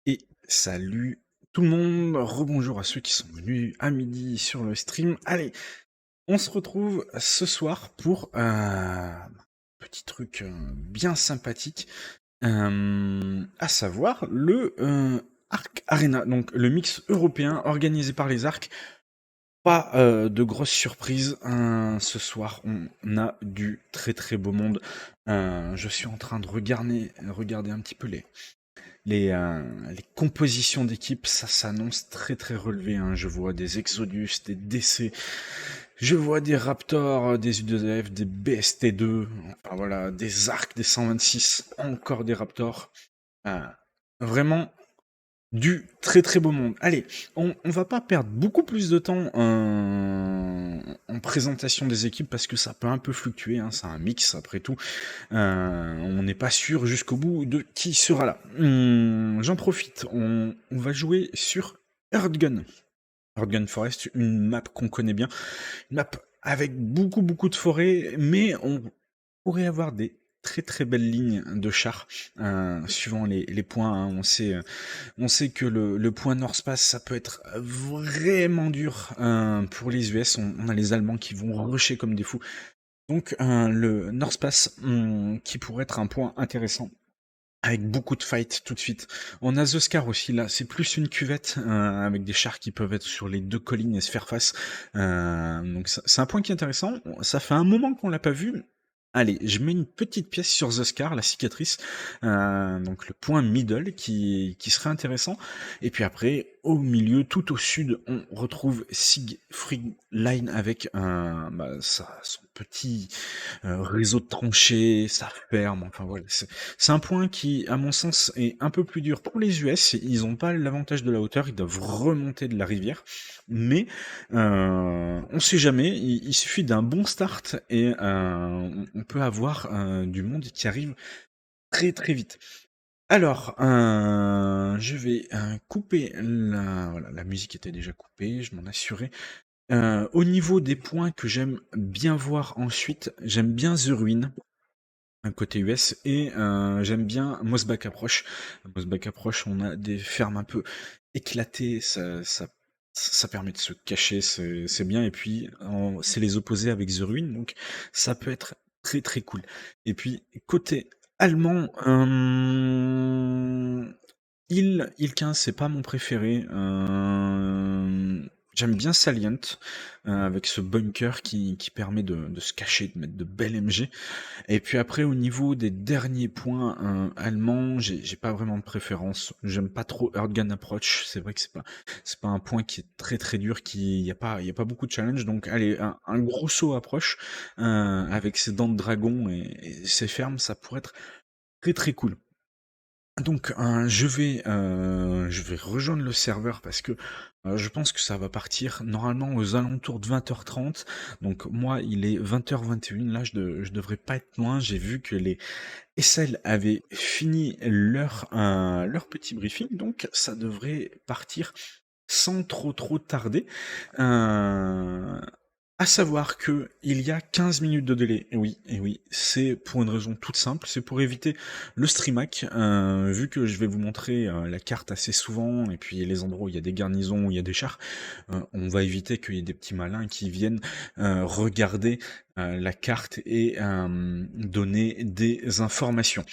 Et salut tout le monde, rebonjour à ceux qui sont venus à midi sur le stream. Allez, on se retrouve ce soir pour un petit truc bien sympathique, à savoir le Arc Arena, donc le mix européen organisé par les Arcs. Pas de grosses surprises, ce soir on a du très très beau monde. Je suis en train de regarder un petit peu les compositions d'équipe, ça s'annonce très très relevé, hein. Je vois des Exodus, des DC, je vois des Raptors, des U2F, des BST2, enfin voilà, des Arcs, des 126, encore des Raptors. Euh, Vraiment du très très beau monde. Allez, on va pas perdre beaucoup plus de temps en présentation des équipes parce que ça peut un peu fluctuer, hein, c'est un mix après tout. On n'est pas sûr jusqu'au bout de qui sera là. J'en profite, on va jouer sur Earthgun. Earthgun Forest, une map qu'on connaît bien, une map avec beaucoup de forêts, mais on pourrait avoir des très très belles lignes de chars, suivant les points, hein. On sait que le point North Pass, ça peut être vraiment dur pour les US. On a les Allemands qui vont rusher comme des fous. Donc le North Pass, qui pourrait être un point intéressant. Avec beaucoup de fights tout de suite. On a The Scar aussi là, c'est plus une cuvette avec des chars qui peuvent être sur les deux collines et se faire face. Donc c'est un point qui est intéressant. Ça fait un moment qu'on l'a pas vu. Allez, je mets une petite pièce sur The Scar, la cicatrice, donc le point middle qui serait intéressant. Et puis après, au milieu, tout au sud, on retrouve Siegfried Line avec son petit réseau de tranchées, sa ferme, enfin voilà. C'est un point qui, à mon sens, est un peu plus dur pour les US. Ils n'ont pas l'avantage de la hauteur, ils doivent remonter de la rivière. Mais on sait jamais, il suffit d'un bon start et on peut avoir du monde qui arrive très très vite. Alors, je vais couper voilà, la musique était déjà coupée, je m'en assurais. Au niveau des points que j'aime bien voir ensuite, j'aime bien The Ruin, un côté US, et j'aime bien Mossback Approach. Mossback Approach, on a des fermes un peu éclatées, ça permet de se cacher, c'est bien, et puis c'est les opposés avec The Ruin, donc ça peut être très très cool. Et puis côté allemand, il 15, c'est pas mon préféré. J'aime bien Salient, avec ce bunker qui permet de se cacher, de mettre de belles MG. Et puis après, au niveau des derniers points allemands, j'ai pas vraiment de préférence. J'aime pas trop Earthgun Approach. C'est vrai que c'est pas un point qui est très très dur, y a pas beaucoup de challenge. Donc allez, un gros saut approche avec ses dents de dragon et ses fermes, ça pourrait être très très cool. Donc je vais rejoindre le serveur parce que je pense que ça va partir normalement aux alentours de 20h30. Donc moi il est 20h21, là je devrais pas être loin. J'ai vu que les SL avaient fini leur petit briefing, donc ça devrait partir sans trop tarder. Euh, à savoir que il y a 15 minutes de délai. Et oui, c'est pour une raison toute simple, c'est pour éviter le streamac. Vu que je vais vous montrer la carte assez souvent, et puis les endroits où il y a des garnisons, où il y a des chars, on va éviter qu'il y ait des petits malins qui viennent regarder la carte et donner des informations.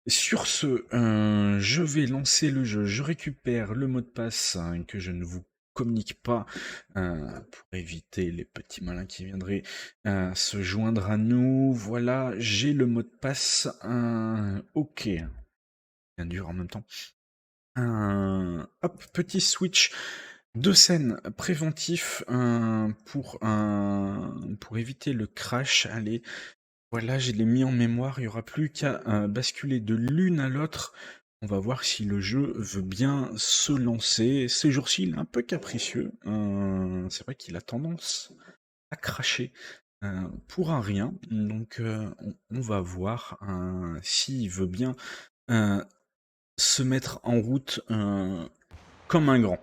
Sur ce, je vais lancer le jeu, je récupère le mot de passe que je ne vous communique pas pour éviter les petits malins qui viendraient se joindre à nous. Voilà, j'ai le mot de passe. Ok, bien dur en même temps. Hop, petit switch de scène préventif pour éviter le crash. Allez, voilà, je l'ai mis en mémoire, il n'y aura plus qu'à basculer de l'une à l'autre. On va voir si le jeu veut bien se lancer. Ces jours-ci, il est un peu capricieux. C'est vrai qu'il a tendance à cracher pour un rien. Donc on va voir s'il veut bien euh, se mettre en route comme un grand.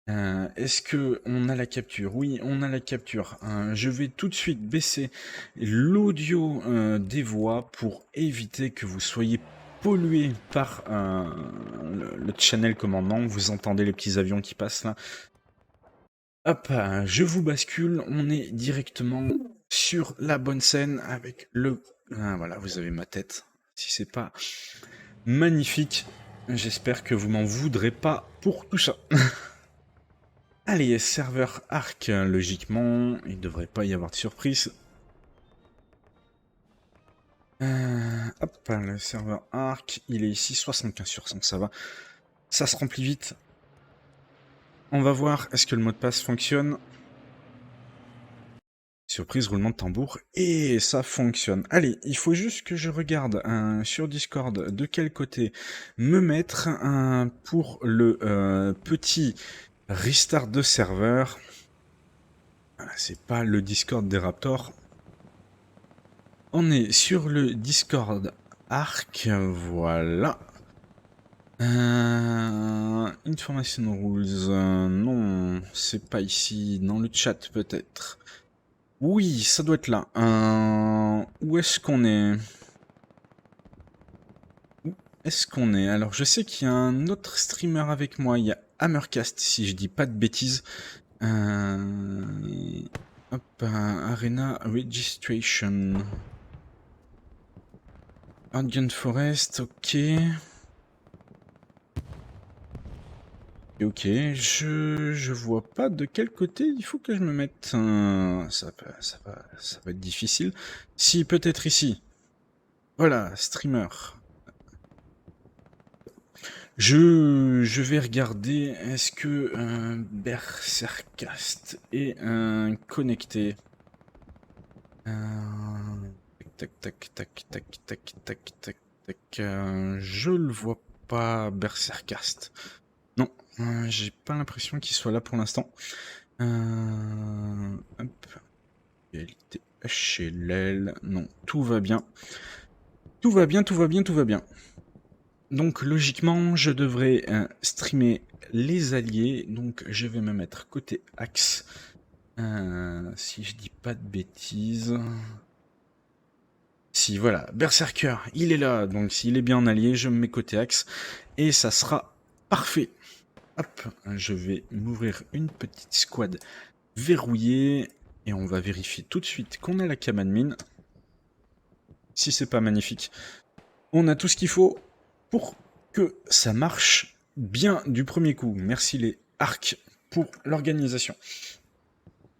Est-ce que on a la capture? Oui, on a la capture. Je vais tout de suite baisser l'audio des voix pour éviter que vous soyez pollué par le channel commandement. Vous entendez les petits avions qui passent là. Hop, je vous bascule. On est directement sur la bonne scène avec le... Ah, voilà, vous avez ma tête. Si c'est pas magnifique, j'espère que vous m'en voudrez pas pour tout ça. Allez, serveur Arc, logiquement, il devrait pas y avoir de surprise. Hop, le serveur Arc, il est ici, 75 sur 100, ça va. Ça se remplit vite. On va voir, est-ce que le mot de passe fonctionne? Surprise, roulement de tambour, et ça fonctionne. Allez, il faut juste que je regarde sur Discord de quel côté me mettre pour le petit restart de serveur. Voilà, c'est pas le Discord des Raptors. On est sur le Discord Arc, voilà. Information rules, non, c'est pas ici, dans le chat peut-être. Oui, ça doit être là. Où est-ce qu'on est? Où est-ce qu'on est? Alors, je sais qu'il y a un autre streamer avec moi. Il y a Hammercast, si je dis pas de bêtises. Hop, Arena Registration. Argent Forest, ok. Ok, je vois pas de quel côté il faut que je me mette. Ça va être difficile. Si, peut-être ici. Voilà, streamer. Je vais regarder, est-ce que Berserkcast est connecté? Tac, tac, tac, tac, tac, tac, tac, tac. Je le vois pas, Berserkcast. Non, j'ai pas l'impression qu'il soit là pour l'instant. Hop. Réalité HLL. Non, tout va bien. Tout va bien, tout va bien, tout va bien. Donc logiquement, je devrais streamer les alliés. Donc je vais me mettre côté axe. Si je dis pas de bêtises. Si, voilà, Berserker, il est là. Donc s'il est bien en allié, je me mets côté axe. Et ça sera parfait. Hop, je vais m'ouvrir une petite squad verrouillée. Et on va vérifier tout de suite qu'on a la cam admin. Si c'est pas magnifique. On a tout ce qu'il faut pour que ça marche bien du premier coup. Merci les arcs pour l'organisation.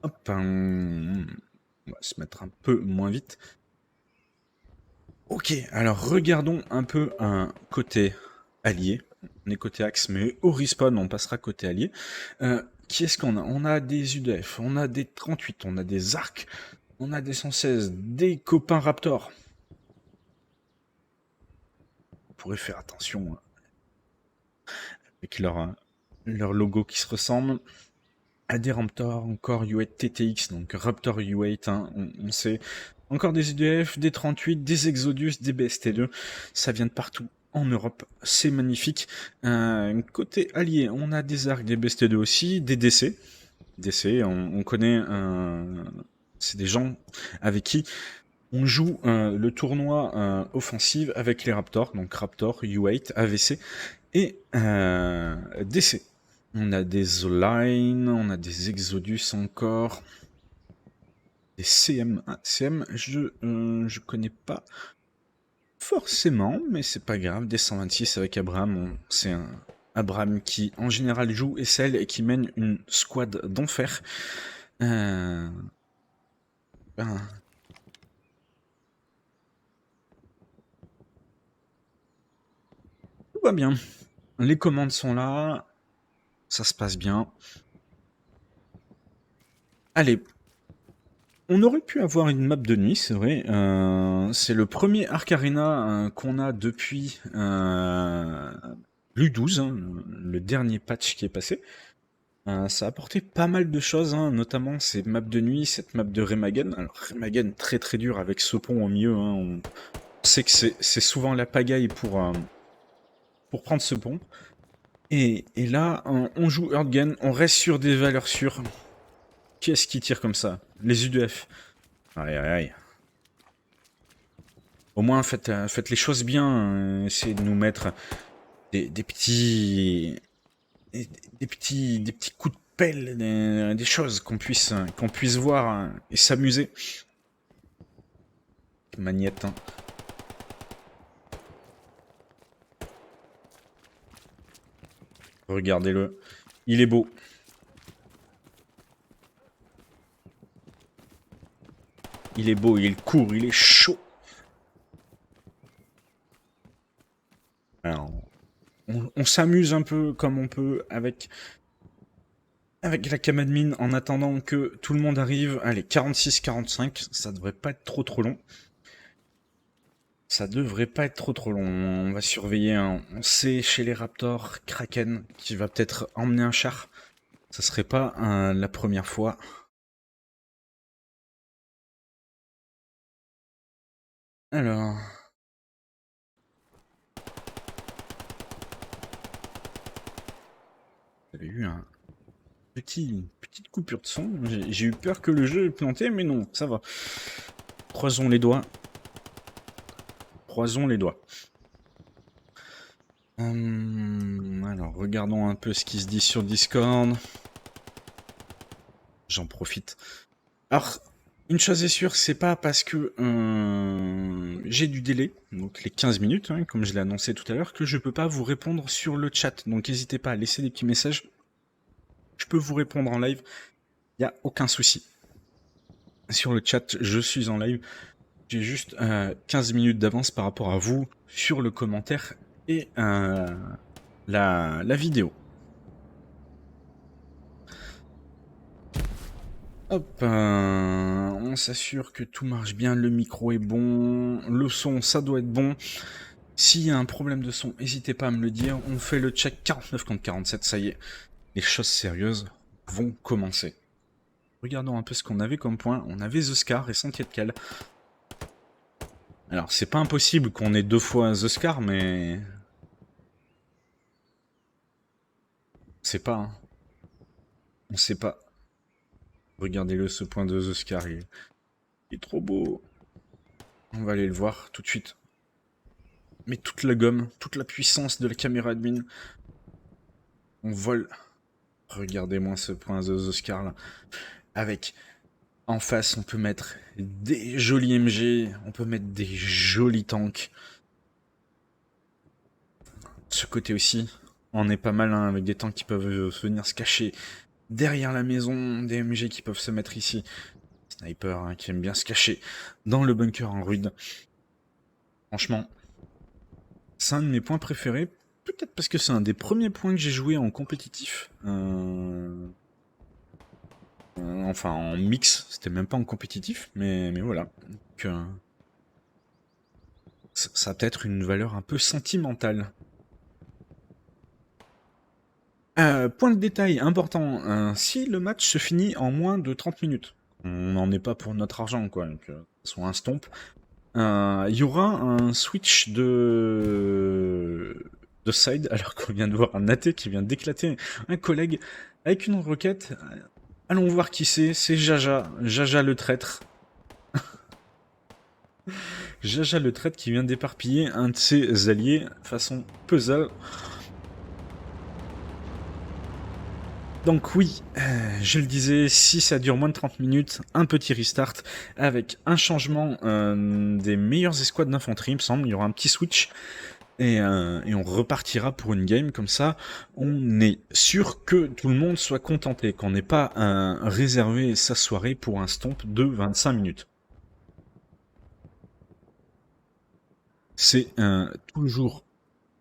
Hop, on va se mettre un peu moins vite. Ok, alors regardons un peu un côté allié. On est côté axe, mais au respawn, on passera côté allié. Qui est-ce qu'on a? On a des UDF, on a des 38, on a des arcs, on a des 116, des copains Raptor. On pourrait faire attention avec leur logo qui se ressemble. À des Raptor, encore U8 TTX, donc Raptor U8, hein, on sait. Encore des UDF, des 38, des Exodus, des BST2, ça vient de partout en Europe, c'est magnifique. Côté allié, on a des arcs, des BST2 aussi, des DC. DC, on connaît, c'est des gens avec qui on joue le tournoi offensive avec les Raptors, donc Raptor, U8, AVC et DC. On a des Zoline, on a des Exodus encore, des CM. Ah, CM, je connais pas forcément, mais c'est pas grave. Des 126 avec Abraham, c'est un Abraham qui en général joue SL et qui mène une squad d'enfer. Ben, tout va bien. Les commandes sont là. Ça se passe bien. Allez. On aurait pu avoir une map de nuit, c'est vrai. C'est le premier Arc Arena qu'on a depuis l'U12, hein, le dernier patch qui est passé. Ça a apporté pas mal de choses, hein, notamment ces maps de nuit, cette map de Remagen. Alors Remagen très très dur avec ce pont au milieu. Hein, on sait que c'est souvent la pagaille pour prendre ce pont. Et là, on joue Earthgen, on reste sur des valeurs sûres. Qui est-ce qui tire comme ça? Les UDF. Aïe aïe aïe. Au moins, faites les choses bien. Essayez de nous mettre des petits, des petits coups de pelle, des choses qu'on puisse voir et s'amuser. Magnette, hein. Regardez-le. Il est beau. Il est beau, il court, il est chaud. Alors, on s'amuse un peu comme on peut avec la cam admin en attendant que tout le monde arrive. Allez, 46-45, ça devrait pas être trop long. Ça devrait pas être trop long. On va surveiller on sait chez les Raptors, Kraken, qui va peut-être emmener un char. Ça serait pas la première fois. Alors... J'avais eu petite coupure de son. J'ai eu peur que le jeu ait planté, mais non, ça va. Croisons les doigts. Croisons les doigts. Alors, regardons un peu ce qui se dit sur Discord. J'en profite. Alors, une chose est sûre, c'est pas parce que j'ai du délai, donc les 15 minutes, hein, comme je l'ai annoncé tout à l'heure, que je peux pas vous répondre sur le chat. Donc n'hésitez pas à laisser des petits messages. Je peux vous répondre en live. Il n'y a aucun souci. Sur le chat, je suis en live. J'ai juste 15 minutes d'avance par rapport à vous sur le commentaire et la vidéo. Hop, on s'assure que tout marche bien, le micro est bon, le son, ça doit être bon. S'il y a un problème de son, n'hésitez pas à me le dire. On fait le check 49 contre 47, ça y est. Les choses sérieuses vont commencer. Regardons un peu ce qu'on avait comme point. On avait The Scar et Santietcal. Alors, c'est pas impossible qu'on ait 2 fois The Scar, mais... C'est pas, hein. On sait pas. Regardez-le, ce point de The Scar, il est trop beau. On va aller le voir tout de suite. Mais toute la gomme, toute la puissance de la caméra admin. On vole. Regardez-moi ce point de The Scar là. Avec, en face, on peut mettre des jolis MG, on peut mettre des jolis tanks. Ce côté aussi, on est pas mal hein, avec des tanks qui peuvent venir se cacher derrière la maison, des MG qui peuvent se mettre ici. Sniper hein, qui aime bien se cacher dans le bunker en rude. Franchement, c'est un de mes points préférés. Peut-être parce que c'est un des premiers points que j'ai joué en compétitif. Enfin, en mix, c'était même pas en compétitif, mais voilà. Donc, ça a peut-être une valeur un peu sentimentale. Point de détail important, si le match se finit en moins de 30 minutes, on n'en est pas pour notre argent, quoi, donc soit un stomp, il y aura un switch de side, alors qu'on vient de voir un AT qui vient d'éclater un collègue avec une requête. Allons voir qui c'est Jaja, Jaja le traître. Jaja le traître qui vient d'éparpiller un de ses alliés façon puzzle. Donc oui, je le disais, si ça dure moins de 30 minutes, un petit restart avec un changement des meilleures escouades d'infanterie, il me semble. Il y aura un petit switch et on repartira pour une game. Comme ça, on est sûr que tout le monde soit contenté, qu'on n'ait pas réservé sa soirée pour un stomp de 25 minutes. C'est toujours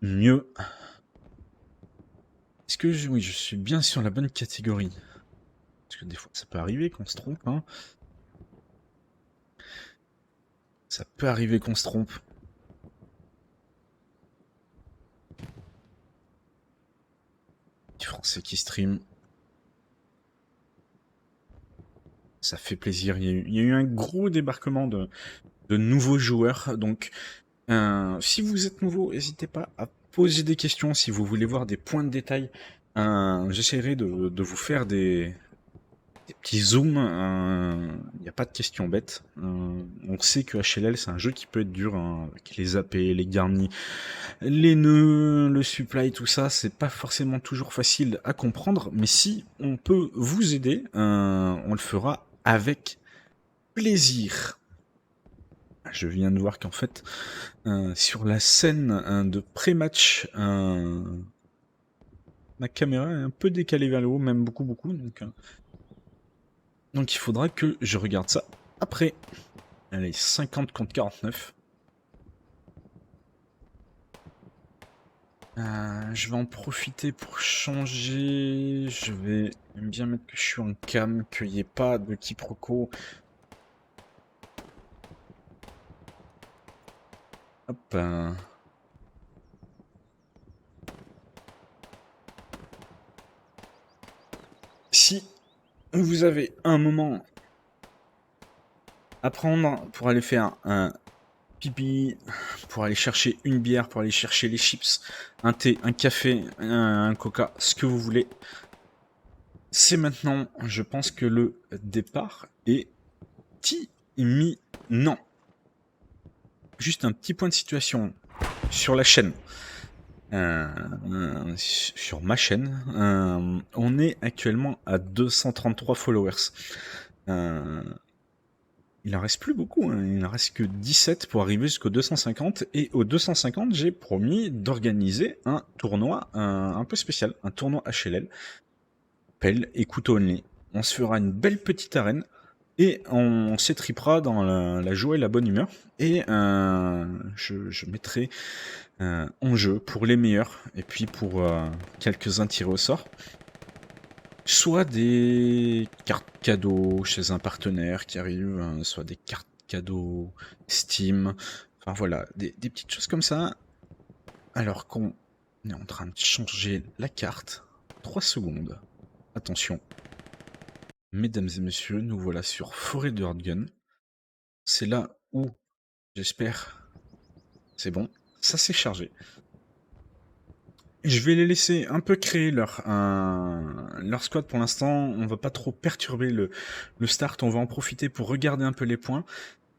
mieux. Est-ce que oui, je suis bien sur la bonne catégorie? Parce que des fois, ça peut arriver qu'on se trompe. Hein. Ça peut arriver qu'on se trompe. Les Français qui stream. Ça fait plaisir. Il y a eu un gros débarquement de nouveaux joueurs. Donc, si vous êtes nouveau, n'hésitez pas à poser des questions. Si vous voulez voir des points de détail, j'essaierai de vous faire des des petits zooms, il n'y a pas de question bête. On sait que HLL, c'est un jeu qui peut être dur, hein, avec les AP, les garnis, les nœuds, le supply, tout ça, c'est pas forcément toujours facile à comprendre, mais si on peut vous aider, on le fera avec plaisir. Je viens de voir qu'en fait, sur la scène de pré-match, ma caméra est un peu décalée vers le haut, même beaucoup, donc il faudra que je regarde ça après. Allez, 50 contre 49. Je vais en profiter pour changer. Je vais bien mettre que je suis en cam, qu'il n'y ait pas de quiproquo. Hop. Si vous avez un moment à prendre pour aller faire un pipi, pour aller chercher une bière, pour aller chercher les chips, un thé, un café, un coca, ce que vous voulez, c'est maintenant. Je pense que le départ est imminent. Juste un petit point de situation sur la chaîne. Sur ma chaîne, on est actuellement à 233 followers. Il en reste plus beaucoup, hein. Il en reste que 17 pour arriver jusqu'au 250. Et au 250, j'ai promis d'organiser un tournoi un peu spécial, un tournoi HLL. Pelle et couteau only. On se fera une belle petite arène. Et on s'étripera dans la joie et la bonne humeur. Et je mettrai en jeu pour les meilleurs. Et puis pour quelques-uns tirés au sort. Soit des cartes cadeaux chez un partenaire qui arrive, soit des cartes cadeaux Steam. Enfin voilà, des petites choses comme ça. Alors qu'on est en train de changer la carte. 3 secondes. Attention. Mesdames et messieurs, nous voilà sur Forêt de Hardgun. C'est là où, j'espère, c'est bon, ça s'est chargé. Je vais les laisser un peu créer leur squad pour l'instant. On va pas trop perturber le start. On va en profiter pour regarder un peu les points.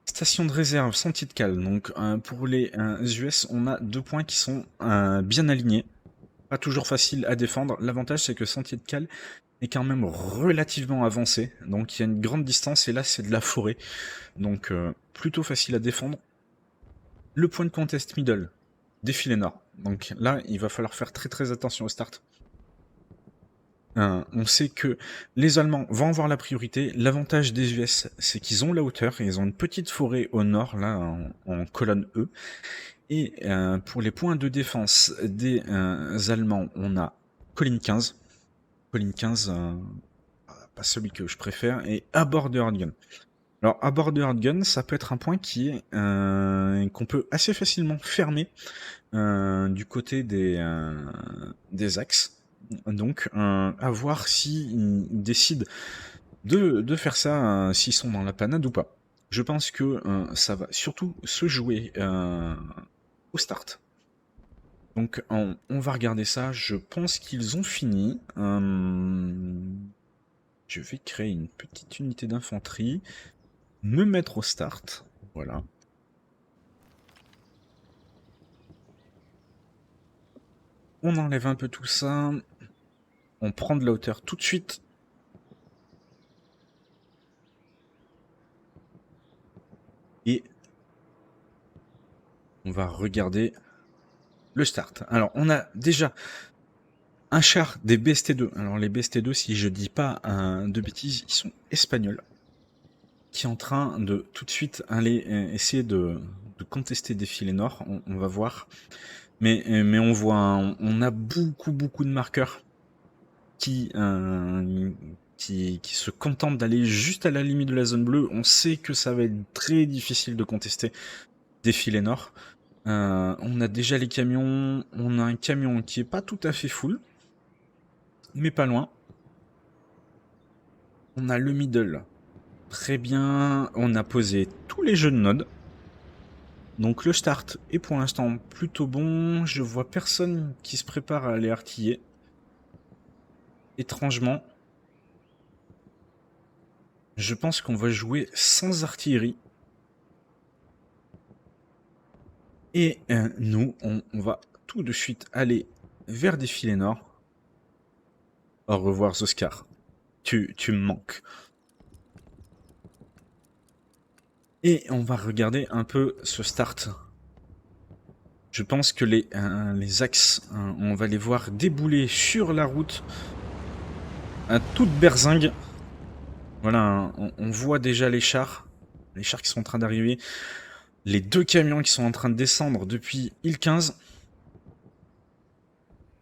Station de réserve, sentier de cale. Donc pour les US, on a 2 points qui sont bien alignés. Pas toujours facile à défendre. L'avantage, c'est que sentier de cale est quand même relativement avancé. Donc il y a une grande distance et là, c'est de la forêt. Donc plutôt facile à défendre. Le point de contest middle, défilé nord. Donc là, il va falloir faire très très attention au start. On sait que les Allemands vont avoir la priorité. L'avantage des US, c'est qu'ils ont la hauteur et ils ont une petite forêt au nord, là, en colonne E. Et pour les points de défense des Allemands, on a colline 15. Colline 15, pas celui que je préfère, et à bord de Hardgun. Alors, à bord de Hardgun, ça peut être un point qui est qu'on peut assez facilement fermer du côté des axes. Donc, à voir s'ils décident de faire ça, s'ils sont dans la panade ou pas. Je pense que ça va surtout se jouer au start. Donc, on va regarder ça. Je pense qu'ils ont fini. Je vais créer une petite unité d'infanterie. Me mettre au start. Voilà. On enlève un peu tout ça. On prend de la hauteur tout de suite. Et on va regarder le start. Alors, on a déjà un char des BST2. Alors, les BST2, si je dis pas de bêtises, ils sont espagnols. Qui est en train de tout de suite aller essayer de contester Défilé Nord. On va voir. Mais on voit, on a beaucoup de marqueurs qui se contentent d'aller juste à la limite de la zone bleue. On sait que ça va être très difficile de contester Défilé Nord. On a déjà les camions. On a un camion qui est pas tout à fait full, mais pas loin. On a le middle. Très bien. On a posé tous les jeux de nodes. Donc le start est pour l'instant plutôt bon. Je vois personne qui se prépare à aller artiller. Étrangement. je pense qu'on va jouer sans artillerie. Et nous, on va tout de suite aller vers Défilé Nord. Au revoir, Oscar. Tu me manques. Et on va regarder un peu ce start. Je pense que les axes, on va les voir débouler sur la route à toute berzingue. Voilà, on voit déjà les chars qui sont en train d'arriver. Les 2 camions qui sont en train de descendre depuis IL-15.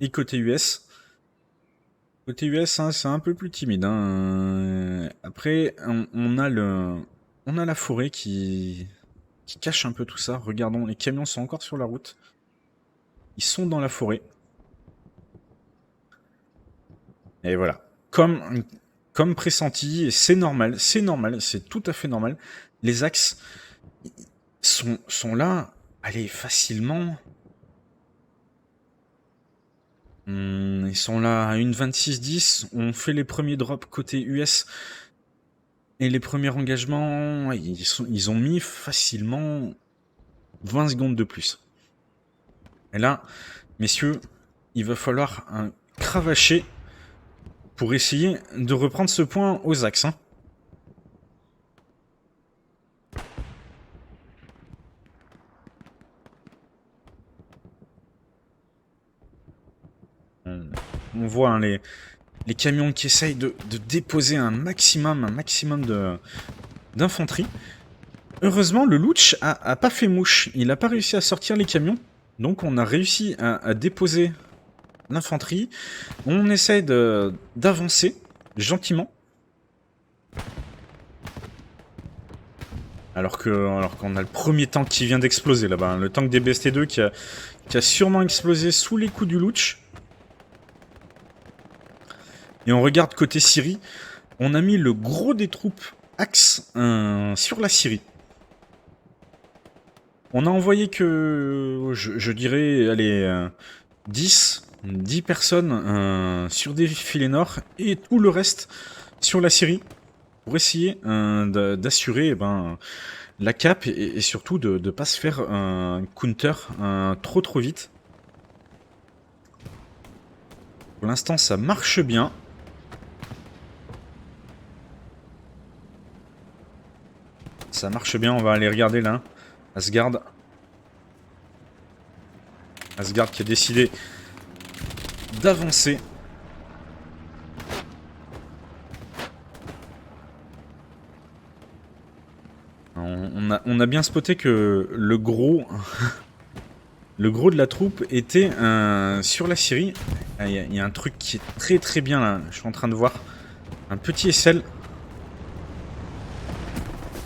Et côté US. Côté US, hein, c'est un peu plus timide. Hein. Après, on a la forêt qui cache un peu tout ça. Regardons, les camions sont encore sur la route. Ils sont dans la forêt. Et voilà. Comme pressenti, et c'est normal, c'est tout à fait normal. Les axes sont là, allez, facilement. Ils sont là à une 26-10. On fait les premiers drops côté US. Et les premiers engagements, ils ont mis facilement 20 secondes de plus. Et là, messieurs, il va falloir un cravacher pour essayer de reprendre ce point aux axes. Hein. On voit hein, les camions qui essayent de déposer un maximum d'infanterie. Heureusement, le Looch a pas fait mouche. Il n'a pas réussi à sortir les camions. Donc on a réussi à déposer l'infanterie. On essaie d'avancer gentiment. Alors qu'on a le premier tank qui vient d'exploser là-bas. Hein. Le tank des BST2 qui a sûrement explosé sous les coups du Looch. Et on regarde côté Syrie. On a mis le gros des troupes axe sur la Syrie. On a envoyé que, je dirais, allez, 10 personnes sur des filets nord et tout le reste sur la Syrie pour essayer d'assurer la cap et surtout de ne pas se faire un counter trop vite. Pour l'instant, ça marche bien. Ça marche bien, on va aller regarder là. Asgard. Asgard qui a décidé d'avancer. On a bien spoté que le gros le gros de la troupe était sur la Syrie. Il y a un truc qui est très bien là, je suis en train de voir. Un petit SL.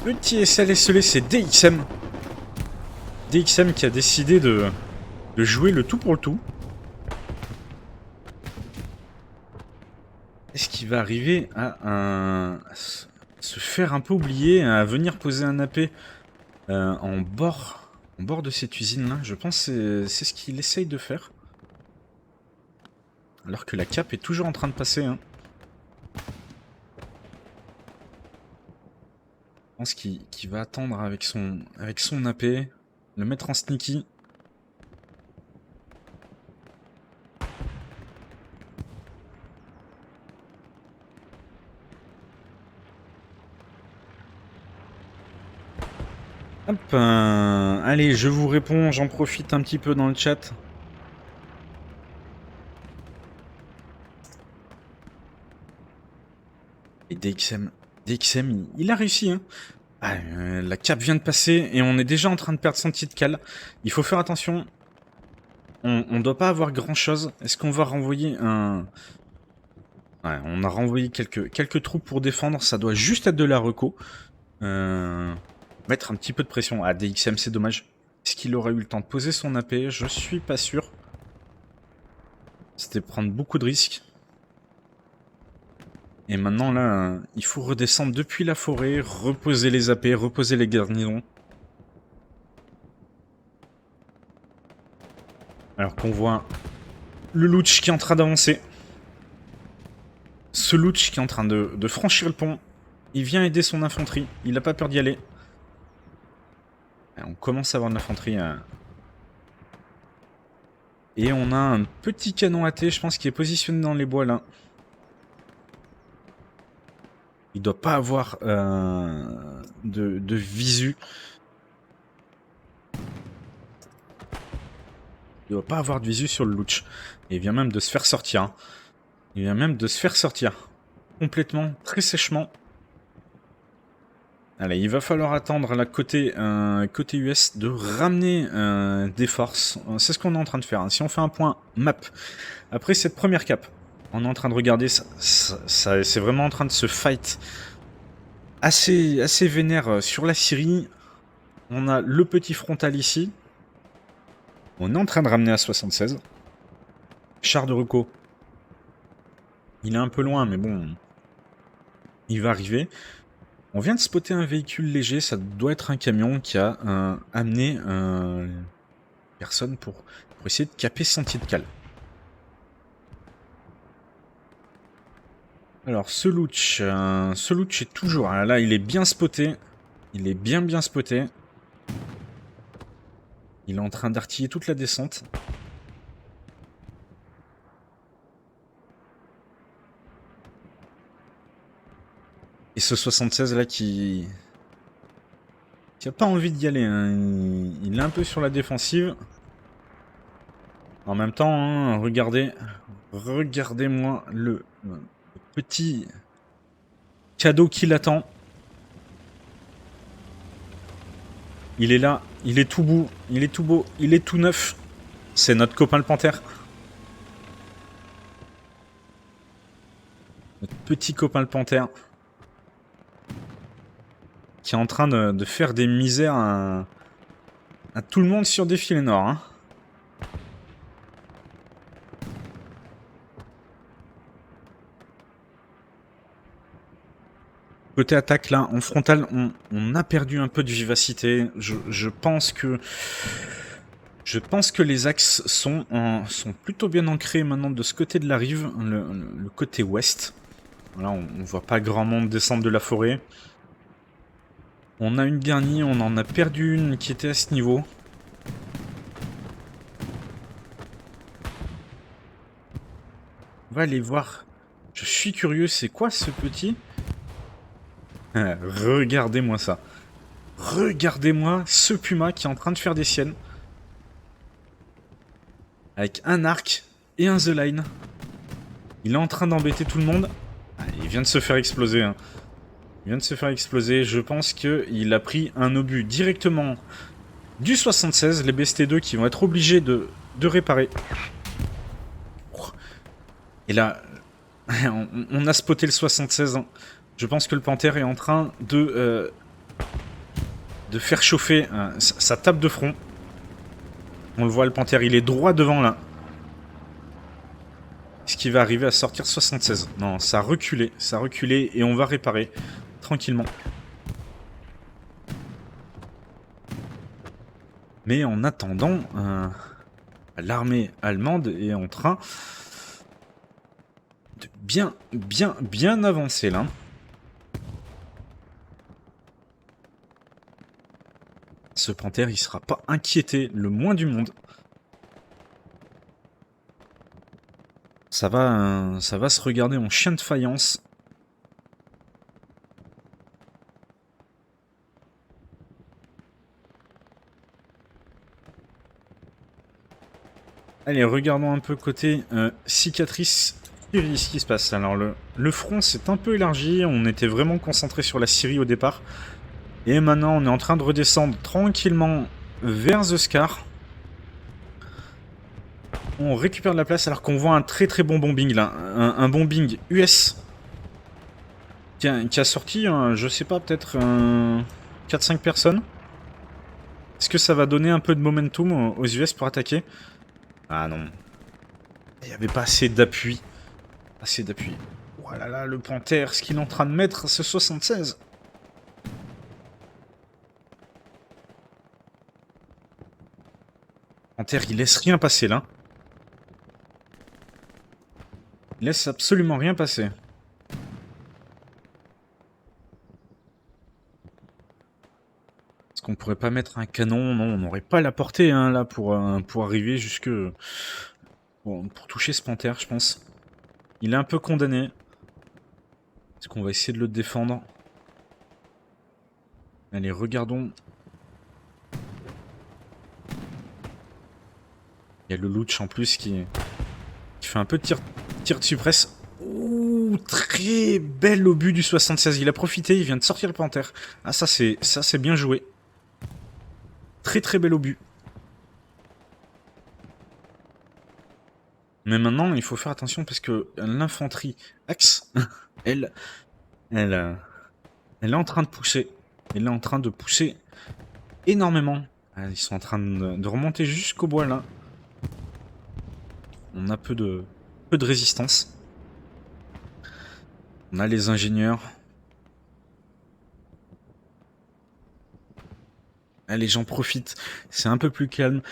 Petit SL esselé, c'est DXM. DXM qui a décidé de jouer le tout pour le tout. Est-ce qu'il va arriver à se faire un peu oublier, à venir poser un AP en bord de cette usine-là? Je pense que c'est ce qu'il essaye de faire. Alors que la cap est toujours en train de passer. Hein. Je pense qu'il va attendre avec son AP, le mettre en sneaky. Hop, allez, je vous réponds, j'en profite un petit peu dans le chat. Et DXM, il a réussi, hein. La cap vient de passer et on est déjà en train de perdre son petit cal. Il faut faire attention. On doit pas avoir grand chose. Est-ce qu'on va renvoyer un... Ouais, on a renvoyé quelques troupes pour défendre. Ça doit juste être de la reco. Mettre un petit peu de pression. Ah, DXM, c'est dommage. Est-ce qu'il aurait eu le temps de poser son AP? Je suis pas sûr. C'était prendre beaucoup de risques. Et maintenant, là, il faut redescendre depuis la forêt, reposer les AP, reposer les garnisons. Alors qu'on voit le Looch qui est en train d'avancer. Ce Looch qui est en train de franchir le pont. Il vient aider son infanterie. Il n'a pas peur d'y aller. On commence à avoir de l'infanterie. Et on a un petit canon AT, je pense, qui est positionné dans les bois là. Il doit pas avoir de visu. Il doit pas avoir de visu sur le Louch. Et il vient même de se faire sortir. Hein. Il vient même de se faire sortir. Complètement, très sèchement. Allez, il va falloir attendre la côté US de ramener des forces. C'est ce qu'on est en train de faire. Hein. Si on fait un point map, après cette première cape, on est en train de regarder, c'est vraiment en train de se fight assez vénère sur la Syrie. On a le petit frontal ici. On est en train de ramener à 76. Char de Ruco. Il est un peu loin, mais bon, il va arriver. On vient de spotter un véhicule léger, ça doit être un camion qui a amené personne pour essayer de caper sentier de cale. Alors ce Louch est toujours, là il est bien spoté, il est bien spoté. Il est en train d'artiller toute la descente. Et ce 76 là qui a pas envie d'y aller, hein. Il est un peu sur la défensive. En même temps, hein, regardez-moi le petit cadeau qui l'attend. Il est là, il est tout beau, il est tout beau, il est tout neuf. C'est notre copain le panthère. Notre petit copain le panthère. Qui est en train de faire des misères à tout le monde sur Défilé Nord. Hein. Côté attaque, là, en frontal, on a perdu un peu de vivacité. Je pense que les axes sont plutôt bien ancrés maintenant de ce côté de la rive, le côté ouest. Là, on voit pas grand monde descendre de la forêt. On a une dernière, on en a perdu une qui était à ce niveau. On va aller voir. Je suis curieux, c'est quoi ce petit? Regardez-moi ça. Regardez-moi ce puma qui est en train de faire des siennes. Avec un arc et un The Line. Il est en train d'embêter tout le monde. Ah, il vient de se faire exploser. Hein. Il vient de se faire exploser. Je pense qu'il a pris un obus directement du 76. Les BST2 qui vont être obligés de réparer. Et là, on a spoté le 76. Hein. Je pense que le panthère est en train de faire chauffer sa table de front. On le voit, le panthère, il est droit devant là. Est-ce qu'il va arriver à sortir 76? Non, ça a reculé et on va réparer tranquillement. Mais en attendant, l'armée allemande est en train de bien avancer là. Ce panthère, il sera pas inquiété le moins du monde. Ça va se regarder en chien de faïence. Allez, regardons un peu côté cicatrice Syrie, ce qui se passe. Alors, le front s'est un peu élargi. On était vraiment concentré sur la Syrie au départ. Et maintenant, on est en train de redescendre tranquillement vers The Scar. On récupère de la place alors qu'on voit un très bon bombing là. Un bombing US qui a sorti, je sais pas, peut-être 4-5 personnes. Est-ce que ça va donner un peu de momentum aux US pour attaquer? Ah non. Il n'y avait pas assez d'appui. Oh là là, le panthère, ce qu'il est en train de mettre, c'est 76. Panthère, il laisse rien passer là. Il laisse absolument rien passer. pourrait pas mettre un canon, non, on n'aurait pas la portée hein, là pour arriver jusque... pour toucher ce panthère, je pense. Il est un peu condamné. Est-ce qu'on va essayer de le défendre? Allez, regardons. Il y a le Louch en plus qui fait un peu de tir de suppresse. Ouh, très bel obus du 76. Il a profité, il vient de sortir le panthère. Ah, ça c'est bien joué. Très très bel obus. Mais maintenant, il faut faire attention parce que l'infanterie axe, elle est en train de pousser. Elle est en train de pousser énormément. Ils sont en train de remonter jusqu'au bois là. On a peu de résistance. On a les ingénieurs. Allez, j'en profite. C'est un peu plus calme.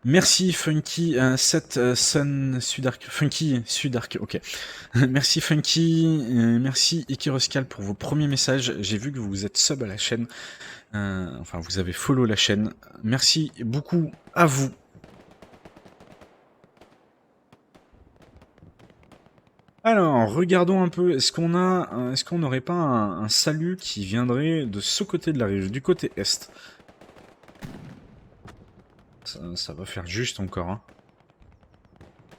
Merci Funky, Sun Sudark. Funky Sudark, ok. Merci Funky, merci Ikiroskal pour vos premiers messages. J'ai vu que vous êtes sub à la chaîne. Enfin, vous avez follow la chaîne. Merci beaucoup à vous. Alors, regardons un peu. Est-ce qu'on n'aurait pas un salut qui viendrait de ce côté de la rive, du côté est? Ça va faire juste encore. Hein.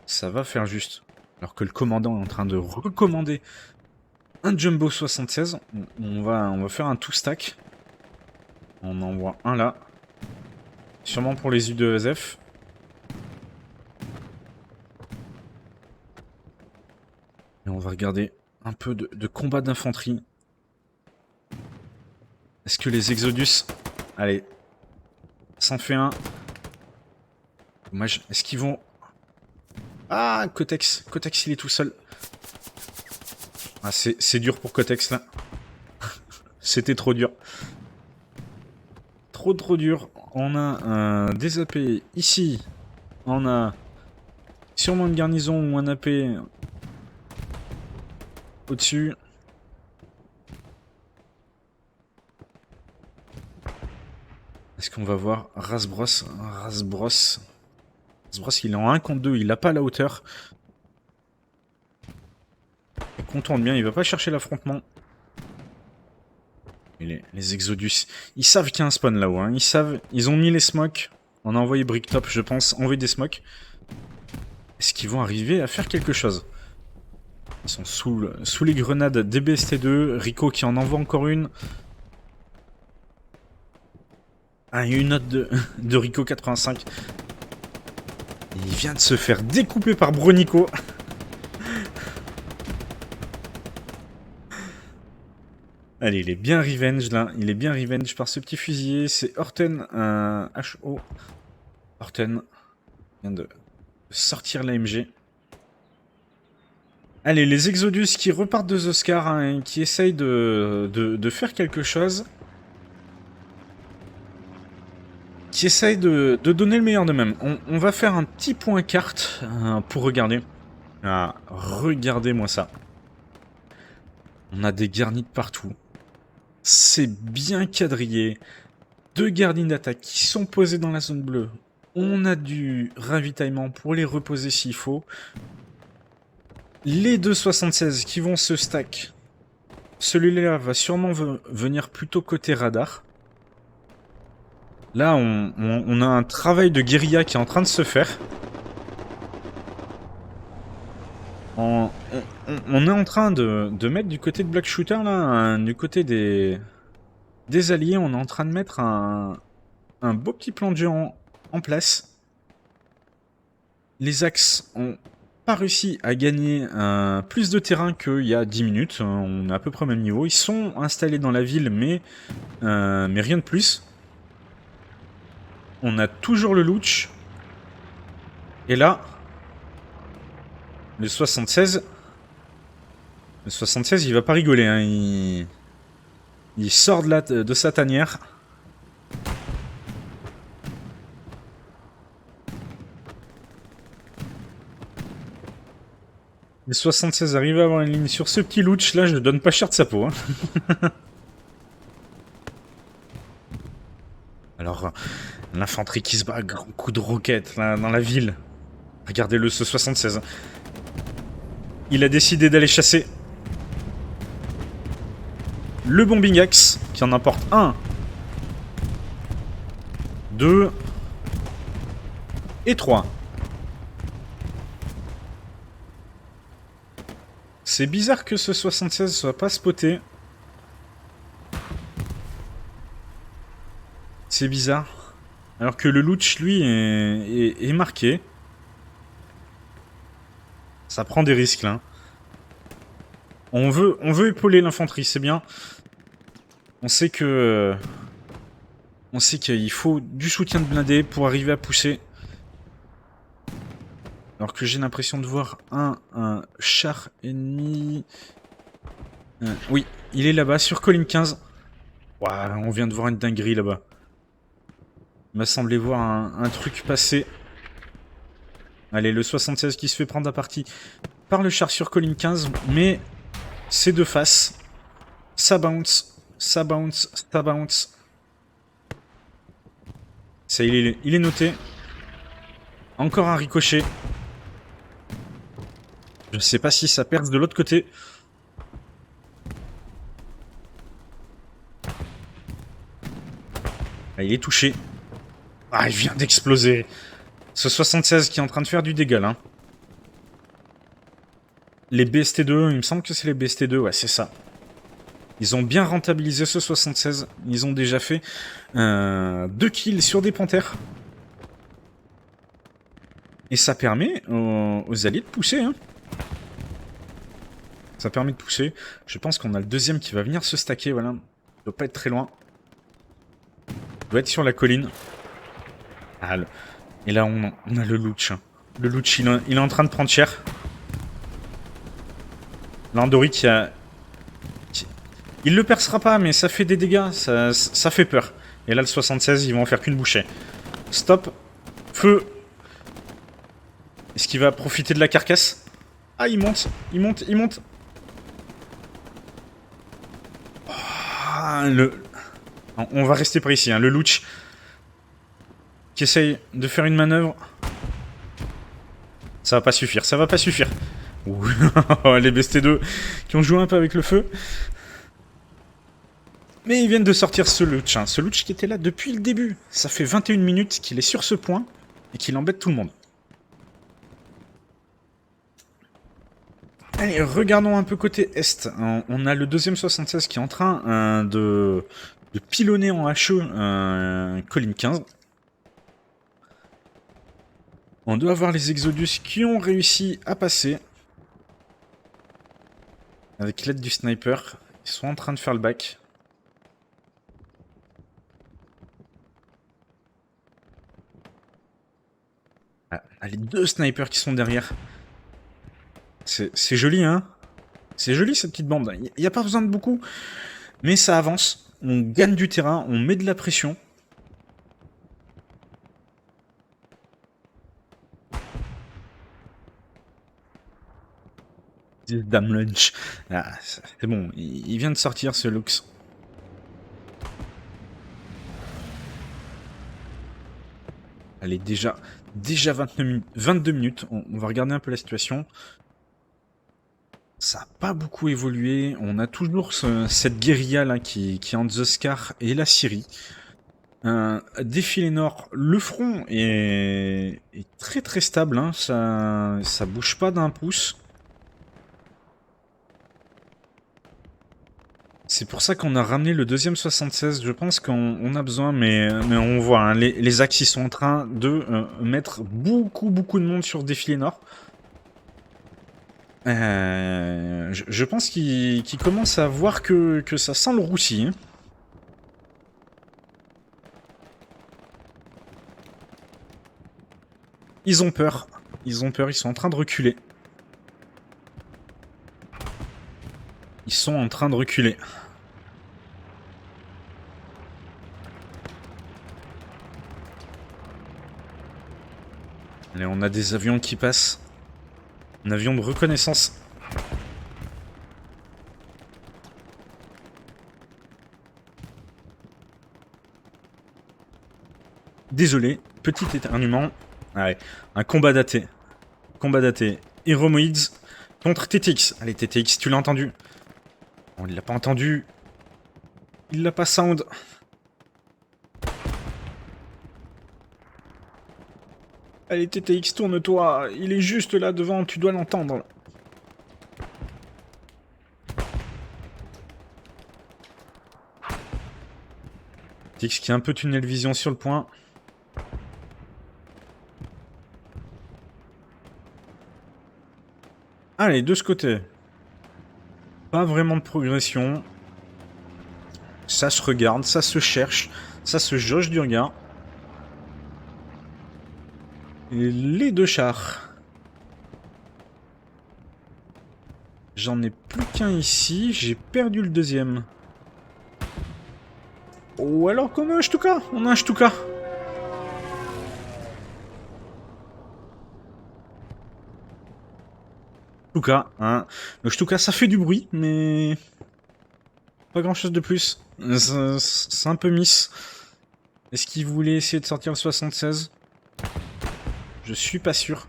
Ça va faire juste. Alors que le commandant est en train de recommander un Jumbo 76. On va faire un tout stack. On envoie un là. Sûrement pour les U2SF. Et on va regarder un peu de combat d'infanterie. Est-ce que les Exodus... Allez. Ça en fait un. Dommage. Est-ce qu'ils vont... Ah, Kotex. Kotex, il est tout seul. Ah, c'est dur pour Kotex, là. C'était trop dur. Trop dur. On a des AP ici. On a sûrement une garnison ou un AP au-dessus. Est-ce qu'on va voir Rasbros? Rasbros, il est en 1 contre 2, il n'a pas la hauteur. Il contourne bien, il va pas chercher l'affrontement. Les Exodus, ils savent qu'il y a un spawn là-haut. Hein. Ils savent, ils ont mis les smokes. On a envoyé Bricktop, je pense, envoyer des smokes. Est-ce qu'ils vont arriver à faire quelque chose? Ils sont sous les grenades DBST2. Rico qui en envoie encore une. Ah, il y a une note de Rico 85. Il vient de se faire découper par Bronico. Allez, il est bien revenge là. Il est bien revenge par ce petit fusilier. C'est Horten, HO. Horten vient de sortir l'AMG. Allez, les Exodus qui repartent de Oscar hein, et qui essayent de faire quelque chose. Qui essayent de donner le meilleur d'eux-mêmes. On va faire un petit point carte pour regarder. Ah, regardez-moi ça. On a des garnis de partout. C'est bien quadrillé. 2 garnis d'attaque qui sont posés dans la zone bleue. On a du ravitaillement pour les reposer s'il faut. Les 2,76 qui vont se stack. Celui-là va sûrement venir plutôt côté radar. Là, on a un travail de guérilla qui est en train de se faire. On est en train de mettre du côté de Black Shooter, là, du côté des alliés, on est en train de mettre un beau petit plan de jeu en place. Les axes ont pas réussi à gagner plus de terrain qu'il y a 10 minutes. On est à peu près au même niveau. Ils sont installés dans la ville, mais rien de plus. On a toujours le Louch. Et là, le 76... Le 76, il va pas rigoler. Hein. Il sort de sa tanière. Le 76 arrive à avoir une ligne sur ce petit Louch. Là, je ne donne pas cher de sa peau. Hein. Alors, l'infanterie qui se bat à grands coups de roquette là, dans la ville. Regardez-le, ce 76. Il a décidé d'aller chasser le bombing axe, qui en apporte 1, 2 et 3. C'est bizarre que ce 76 soit pas spoté. C'est bizarre. Alors que le Louch, lui, est marqué. Ça prend des risques, là. On veut épauler l'infanterie, c'est bien. On sait que... On sait qu'il faut du soutien de blindés pour arriver à pousser. Alors que j'ai l'impression de voir un char ennemi... oui, il est là-bas, sur colline 15. Ouah, on vient de voir une dinguerie là-bas. Il m'a semblé voir un truc passer. Allez, le 76 qui se fait prendre à partie par le char sur colline 15, mais c'est de face. Ça bounce, ça bounce, ça bounce. Ça, il est noté. Encore un ricochet. Je ne sais pas si ça perce de l'autre côté. Ah, il est touché. Ah, il vient d'exploser. Ce 76 qui est en train de faire du dégât, là. Les BST2, il me semble que c'est les BST2, ouais, c'est ça. Ils ont bien rentabilisé ce 76. Ils ont déjà fait 2 kills sur des panthères. Et ça permet aux alliés de pousser, hein. Ça permet de pousser. Je pense qu'on a le deuxième qui va venir se stacker, voilà. Il doit pas être très loin. Il doit être sur la colline. Ah, et là, on a le Louch. Hein. Le Louch, il est en train de prendre cher. L'Andori qui a... Il le percera pas, mais ça fait des dégâts. Ça fait peur. Et là, le 76, ils vont en faire qu'une bouchée. Stop. Feu. Est-ce qu'il va profiter de la carcasse? Ah, il monte. Il monte. Il monte. Oh, on va rester par ici. Hein. Le Louch qui essaye de faire une manœuvre. Ça va pas suffire. Ça va pas suffire. Les BST2 qui ont joué un peu avec le feu. Mais ils viennent de sortir ce Louch. Hein. Ce Louch qui était là depuis le début. Ça fait 21 minutes qu'il est sur ce point et qu'il embête tout le monde. Allez, regardons un peu côté Est. On a le deuxième 76 qui est en train de pilonner en HE colline 15. On doit avoir les Exodus qui ont réussi à passer. Avec l'aide du sniper. Ils sont en train de faire le back. Ah, les 2 snipers qui sont derrière. C'est joli, hein. C'est joli cette petite bande. Il n'y a pas besoin de beaucoup. Mais ça avance. On gagne du terrain. On met de la pression. Dame Lunch. Ah, c'est bon. Il vient de sortir ce Lux. Allez, déjà 22 minutes. On va regarder un peu la situation. Ça n'a pas beaucoup évolué. On a toujours cette guérilla là qui est entre The Scar et la Syrie. Défilé nord, le front est très très stable. Hein. Ça bouge pas d'un pouce. C'est pour ça qu'on a ramené le deuxième 76. Je pense qu'on a besoin, mais on voit, hein, les axes ils sont en train de mettre beaucoup de monde sur Défilé Nord. Je pense qu'ils commencent à voir que ça sent le roussi. Hein. Ils ont peur. Ils sont en train de reculer. Ils sont en train de reculer. Allez, on a des avions qui passent. Un avion de reconnaissance. Désolé, petit éternuement. Ouais, un combat daté. Combat daté. Heromoids contre TTX. Allez, TTX, tu l'as entendu? On ne l'a pas entendu. Il l'a pas sound. Allez, TTX, tourne-toi. Il est juste là devant, tu dois l'entendre. TTX qui a un peu tunnel vision sur le point. Allez, de ce côté. Pas vraiment de progression. Ça se regarde, ça se cherche, ça se jauge du regard. Et les deux chars. J'en ai plus qu'un ici, j'ai perdu le deuxième. Ou alors qu'on a un Stuka, on a un Stuka. Stuka, hein. Le Stuka, ça fait du bruit, mais... pas grand chose de plus. C'est un peu miss. Est-ce qu'il voulait essayer de sortir le 76? Je suis pas sûr.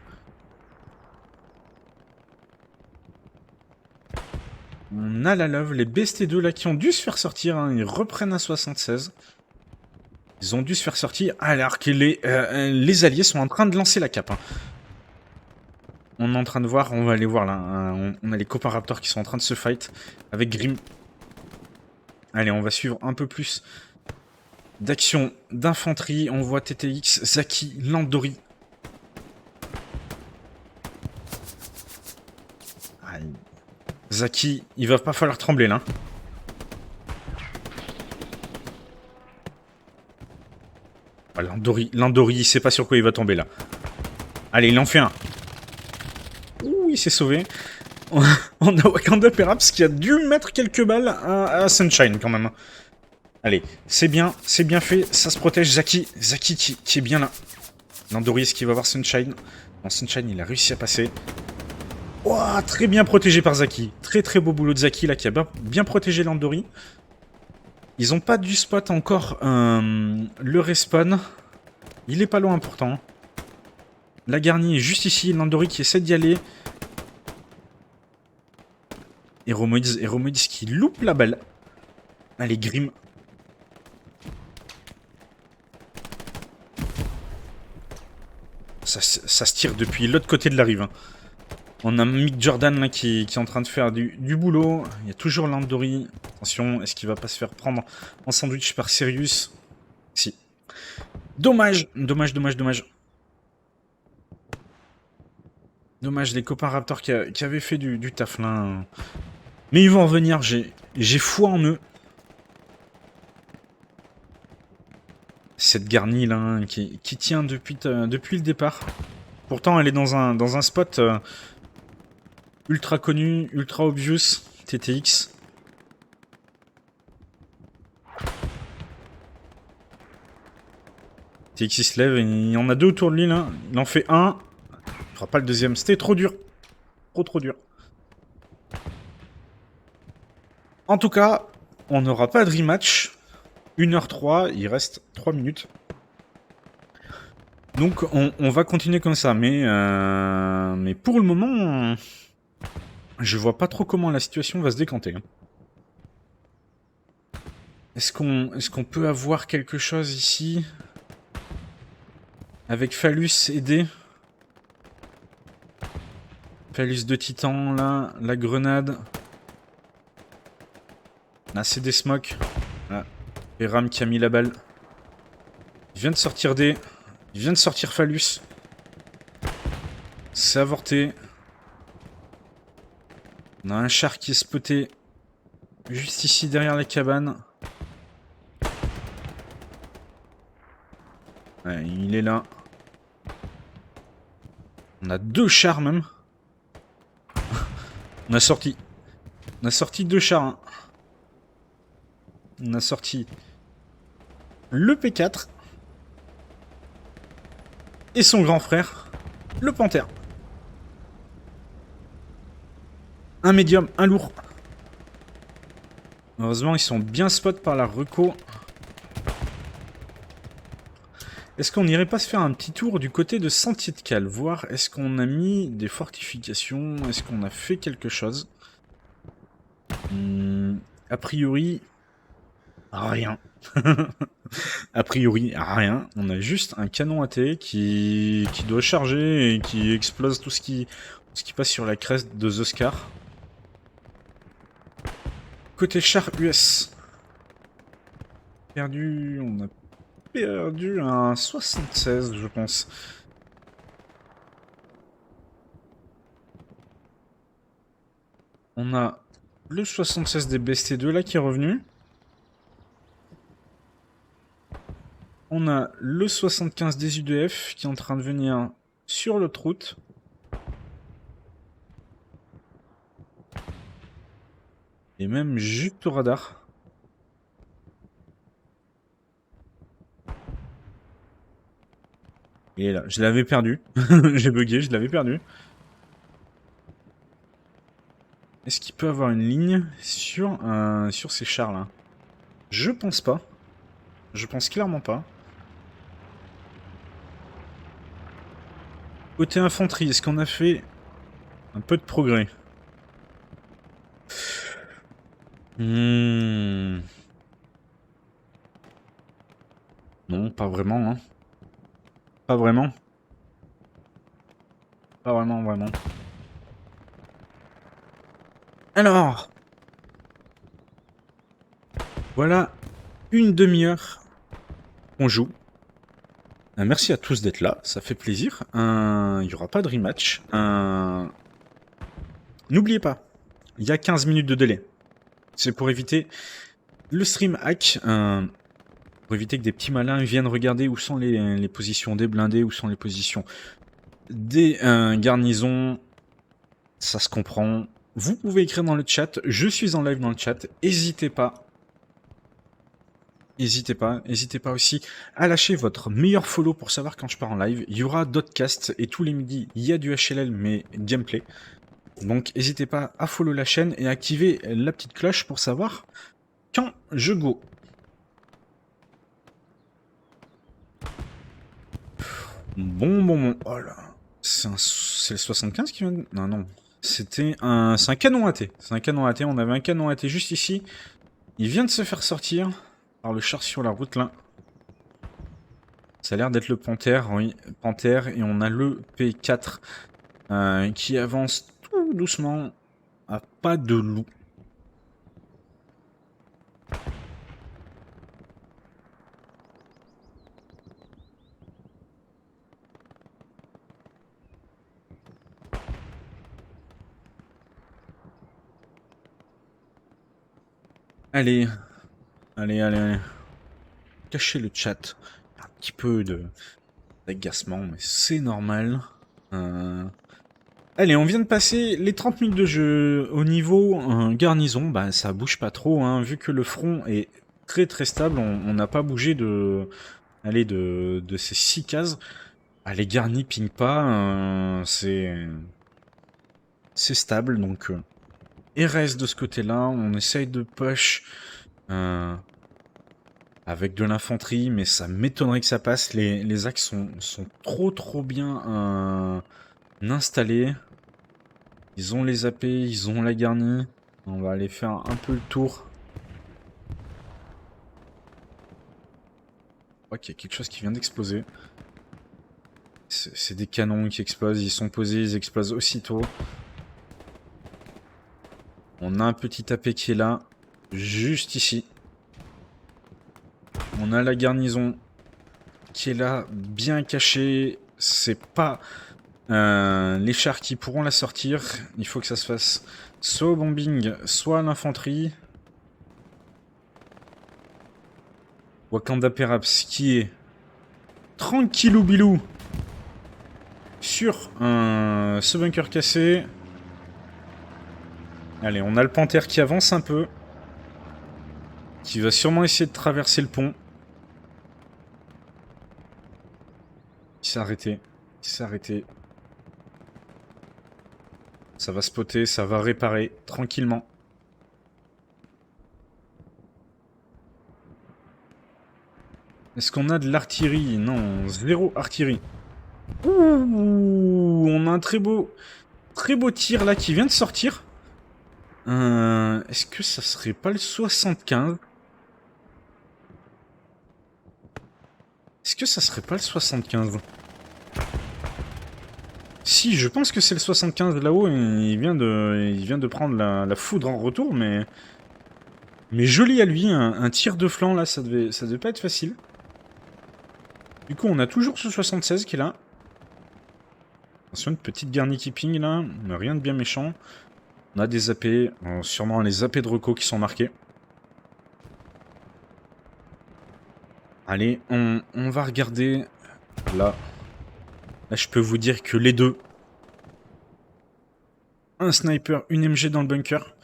On a la love, les BST2 là qui ont dû se faire sortir, hein, ils reprennent un 76. Ils ont dû se faire sortir alors que les alliés sont en train de lancer la cape. Hein. On est en train de voir, on va aller voir là, hein, on a les copains Raptors qui sont en train de se fight avec Grim. Allez, on va suivre un peu plus d'action d'infanterie. On voit TTX, Zaki, Landori. Aïe. Zaki, il va pas falloir trembler là. Ah, Landori, il sait pas sur quoi il va tomber là. Allez, il en fait un. Ouh, il s'est sauvé. On a Wakanda Peraps qui a dû mettre quelques balles à Sunshine quand même. Allez, c'est bien fait, ça se protège. Zaki qui est bien là. Landori, est-ce qu'il va voir Sunshine? Non, Sunshine, il a réussi à passer. Ouah, très bien protégé par Zaki. Très très beau boulot de Zaki là qui a bien protégé Landori. Ils ont pas dû spot encore le respawn. Il est pas loin pourtant. La garnie est juste ici. Landori qui essaie d'y aller. Heromoids qui loupe la balle. Allez, Grim. Ça se tire depuis l'autre côté de la rive. Hein. On a Mick Jordan là, qui est en train de faire du boulot. Il y a toujours Landori. Attention, est-ce qu'il va pas se faire prendre en sandwich par Sirius? Si. Dommage. Dommage, les copains Raptors qui avaient fait du taf là. Mais ils vont en venir, j'ai foi en eux. Cette garnie là, hein, qui tient depuis le départ. Pourtant, elle est dans un spot ultra connu, ultra obvious, TTX. TTX il se lève et il y en a deux autour de lui là. Il en fait un. Il fera pas le deuxième. C'était trop dur. Trop dur. En tout cas, on n'aura pas de rematch. 1h03, il reste 3 minutes. Donc on va continuer comme ça. Mais pour le moment, je vois pas trop comment la situation va se décanter. Est-ce qu'on peut avoir quelque chose ici? Avec Phallus aidé. Phallus de Titan, là. La grenade. Là, c'est des smokes. Là. Et Ram qui a mis la balle. Il vient de sortir D. Il vient de sortir Phallus. C'est avorté. On a un char qui est spoté. Juste ici, derrière la cabane. Ouais, il est là. On a deux chars même. On a sorti deux chars. Hein. On a sorti le P4 et son grand frère, le Panther. Un médium, un lourd. Heureusement, ils sont bien spot par la reco. Est-ce qu'on n'irait pas se faire un petit tour du côté de Sentier de Cale, voir est-ce qu'on a mis des fortifications, est-ce qu'on a fait quelque chose? A priori, rien. A priori, rien. On a juste un canon AT qui doit charger et qui explose tout ce qui passe sur la creste de The Scar. Côté char US. Perdu, on a perdu un 76, je pense. On a le 76 des BST2 là qui est revenu. On a le 75 des UDF qui est en train de venir sur l'autre route. Et même juste au radar. Et là, je l'avais perdu. J'ai bugué, je l'avais perdu. Est-ce qu'il peut avoir une ligne sur ces chars là? Je pense pas. Je pense clairement pas. Côté infanterie, est-ce qu'on a fait un peu de progrès? Non, pas vraiment. Hein. Pas vraiment. Pas vraiment, vraiment. Alors, voilà une demi-heure qu'on joue. Merci à tous d'être là, ça fait plaisir. Il n'y aura pas de rematch. N'oubliez pas, il y a 15 minutes de délai. C'est pour éviter le stream hack, pour éviter que des petits malins viennent regarder où sont les positions des blindés, où sont les positions des garnisons. Ça se comprend. Vous pouvez écrire dans le chat, je suis en live dans le chat, n'hésitez pas. N'hésitez pas aussi à lâcher votre meilleur follow pour savoir quand je pars en live. Il y aura d'autres casts et tous les midis, il y a du HLL mais gameplay. Donc n'hésitez pas à follow la chaîne et à activer la petite cloche pour savoir quand je go. Bon. Oh là. C'est le 75 qui vient de... Non. C'est un canon AT. C'est un canon AT. On avait un canon AT juste ici. Il vient de se faire sortir par le char sur la route là. Ça a l'air d'être le Panthère, oui, Panthère, et on a le P4 qui avance tout doucement à pas de loup. Allez. Cachez le chat. Un petit peu d'agacement, mais c'est normal. Allez, on vient de passer les 30 minutes de jeu au niveau garnison. Bah, ça bouge pas trop, hein. Vu que le front est très très stable, on n'a pas bougé de ces 6 cases. Ah, les garnis ping pas, c'est stable, donc RS de ce côté-là, on essaye de push avec de l'infanterie, mais ça m'étonnerait que ça passe. Les axes sont trop bien installés. Ils ont les AP, ils ont la garnie. On va aller faire un peu le tour. Je crois qu'il y a quelque chose qui vient d'exploser. C'est des canons qui explosent, ils sont posés, ils explosent aussitôt. On a un petit AP qui est là, juste ici. On a la garnison qui est là, bien cachée. C'est pas les chars qui pourront la sortir. Il faut que ça se fasse soit au bombing, soit à l'infanterie. Wakanda Peraps qui est tranquillou bilou sur ce bunker cassé. Allez, on a le Panthère qui avance un peu. Qui va sûrement essayer de traverser le pont. Il s'est arrêté. Ça va spotter, ça va réparer tranquillement. Est-ce qu'on a de l'artillerie? Non, zéro artillerie. Ouh, on a un très beau tir là qui vient de sortir. Est-ce que ça serait pas le 75? Est-ce que ça serait pas le 75? Si, je pense que c'est le 75 là-haut. Il vient de prendre la foudre en retour, mais joli à lui. Un tir de flanc là, ça devait pas être facile. Du coup, on a toujours ce 76 qui est là. Attention, une petite garni keeping là, mais rien de bien méchant. On a des AP, sûrement les AP de reco qui sont marqués. Allez, on va regarder là. Là, je peux vous dire que les deux. Un sniper, une MG dans le bunker.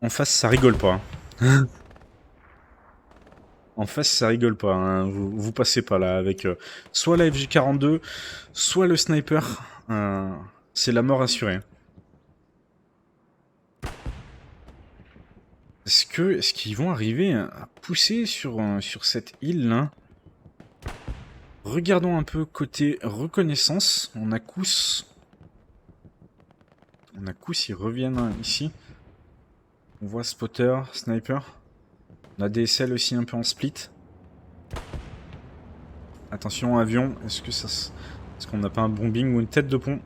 En face, ça rigole pas. Hein. En face, ça rigole pas. Hein. Vous passez pas là avec soit la FJ42, soit le sniper. C'est la mort assurée. Est-ce qu'ils vont arriver à pousser sur cette île là? Regardons un peu côté reconnaissance. On a Kous. Ils reviennent ici. On voit spotter, sniper. On a DSL aussi un peu en split. Attention, avion. Est-ce qu'on n'a pas un bombing ou une tête de pont?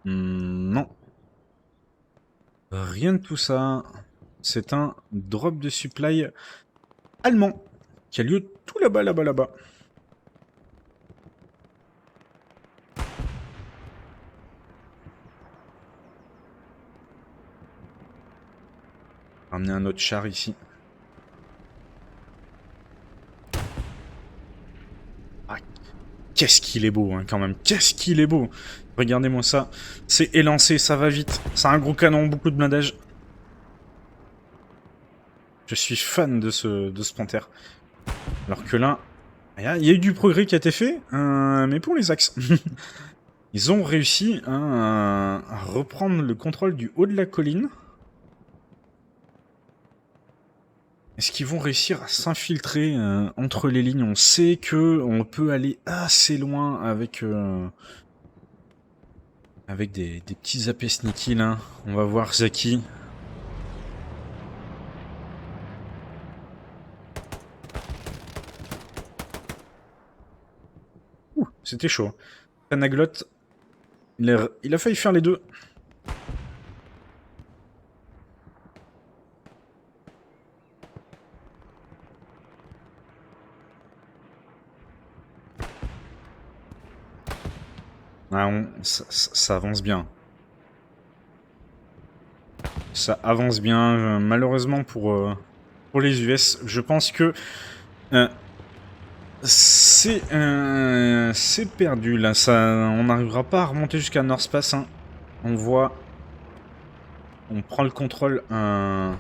Non. Rien de tout ça. C'est un drop de supply allemand qui a lieu tout là-bas, là-bas. Ramener un autre char ici. Ah, qu'est-ce qu'il est beau, hein, quand même. Qu'est-ce qu'il est beau. Regardez-moi ça. C'est élancé, ça va vite. C'est un gros canon, beaucoup de blindage. Je suis fan de ce Panther. Alors que là, il y a eu du progrès qui a été fait, mais pour les axes. Ils ont réussi à reprendre le contrôle du haut de la colline. Est-ce qu'ils vont réussir à s'infiltrer entre les lignes? On sait que on peut aller assez loin avec des petits AP sneaky là. On va voir Zaki. Ouh, c'était chaud. Panaglotte, il a failli faire les deux. Ah, ça avance bien. Ça avance bien. Malheureusement pour les US, je pense que c'est perdu là. On n'arrivera pas à remonter jusqu'à North Space. Hein. On voit. On prend le contrôle de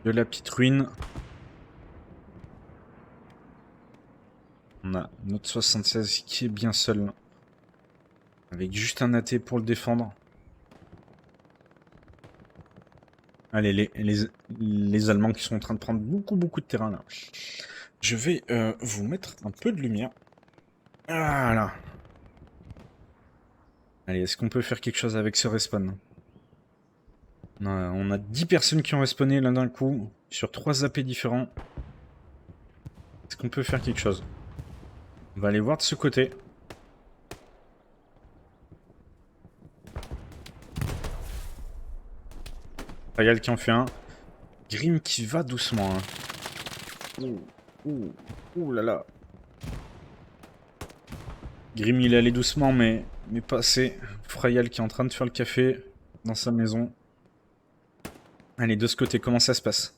la petite ruine. On a notre 76 qui est bien seul. Avec juste un AT pour le défendre. Allez, les Allemands qui sont en train de prendre beaucoup de terrain là. Je vais vous mettre un peu de lumière. Voilà. Allez, est-ce qu'on peut faire quelque chose avec ce respawn? On a 10 personnes qui ont respawné l'un d'un coup, sur 3 AP différents. Est-ce qu'on peut faire quelque chose? On va aller voir de ce côté. Regarde qui en fait un. Grim qui va doucement. Hein. Ouh là là. Grim il est allé doucement mais pas assez. Frayal qui est en train de faire le café dans sa maison. Allez, de ce côté, comment ça se passe?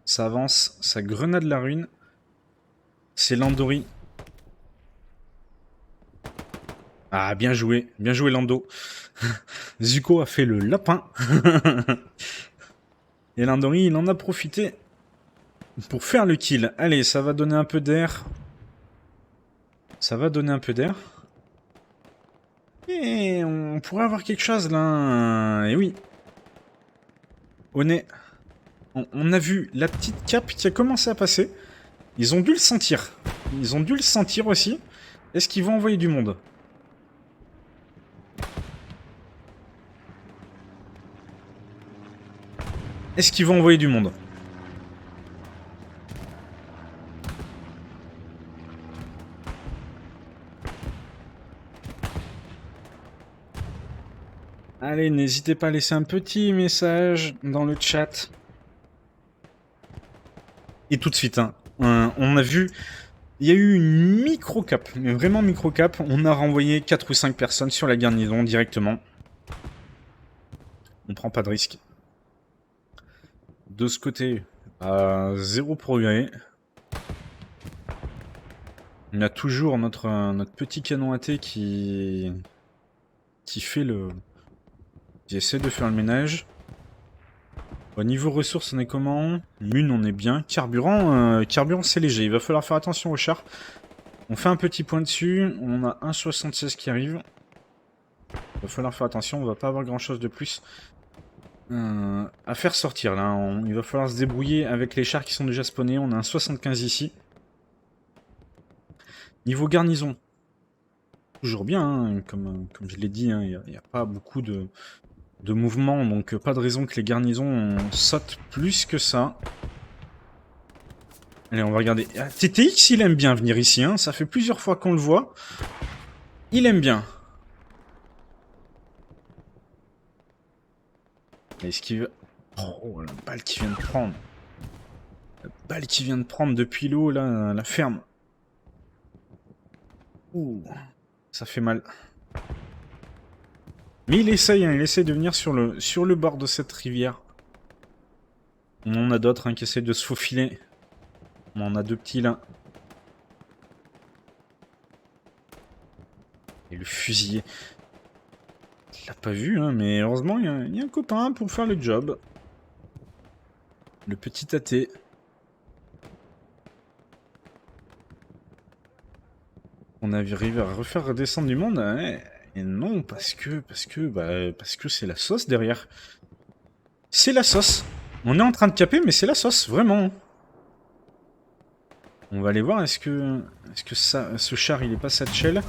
Ça avance, ça grenade la ruine. C'est Landori. Ah, bien joué Lando. Zuko a fait le lapin. Et Landori, il en a profité pour faire le kill. Allez, ça va donner un peu d'air. Et on pourrait avoir quelque chose là. Et oui. On a vu la petite cape qui a commencé à passer. Ils ont dû le sentir. Ils ont dû le sentir aussi. Est-ce qu'ils vont envoyer du monde? Est-ce qu'ils vont envoyer du monde? Allez, n'hésitez pas à laisser un petit message dans le chat. Et tout de suite, hein, on a vu... Il y a eu une micro-cap, mais vraiment micro-cap. On a renvoyé 4 ou 5 personnes sur la garnison directement. On prend pas de risque. De ce côté, zéro progrès. On a toujours notre petit canon AT qui fait le... qui essaie de faire le ménage. Au niveau ressources, on est comment? Mune, on est bien. Carburant, c'est léger. Il va falloir faire attention au char. On fait un petit point dessus. On a 1,76 qui arrive. Il va falloir faire attention. On va pas avoir grand chose de plus à faire sortir là. Il va falloir se débrouiller avec les chars qui sont déjà spawnés. On a un 75 ici. Niveau garnison, toujours bien. Hein, comme je l'ai dit, hein, il n'y a pas beaucoup de mouvement, donc pas de raison que les garnisons sautent plus que ça. Allez, on va regarder. Ah, TTX, il aime bien venir ici, hein. Ça fait plusieurs fois qu'on le voit. Il aime bien. Est-ce qu'il veut... Oh, la balle qu'il vient de prendre. La balle qu'il vient de prendre depuis l'eau, là, la ferme. Ouh, ça fait mal. Mais il essaye de venir sur le bord de cette rivière. On en a d'autres qui essaient de se faufiler. On en a 2 petits là. Et le fusillé. Il l'a pas vu, hein, mais heureusement, il y a un copain pour faire le job. Le petit AT. On avait arrivé à refaire redescendre du monde, hein. Et non, parce que c'est la sauce derrière. C'est la sauce. On est en train de caper, mais c'est la sauce, vraiment. On va aller voir, est-ce que ce char, il est pas satchel?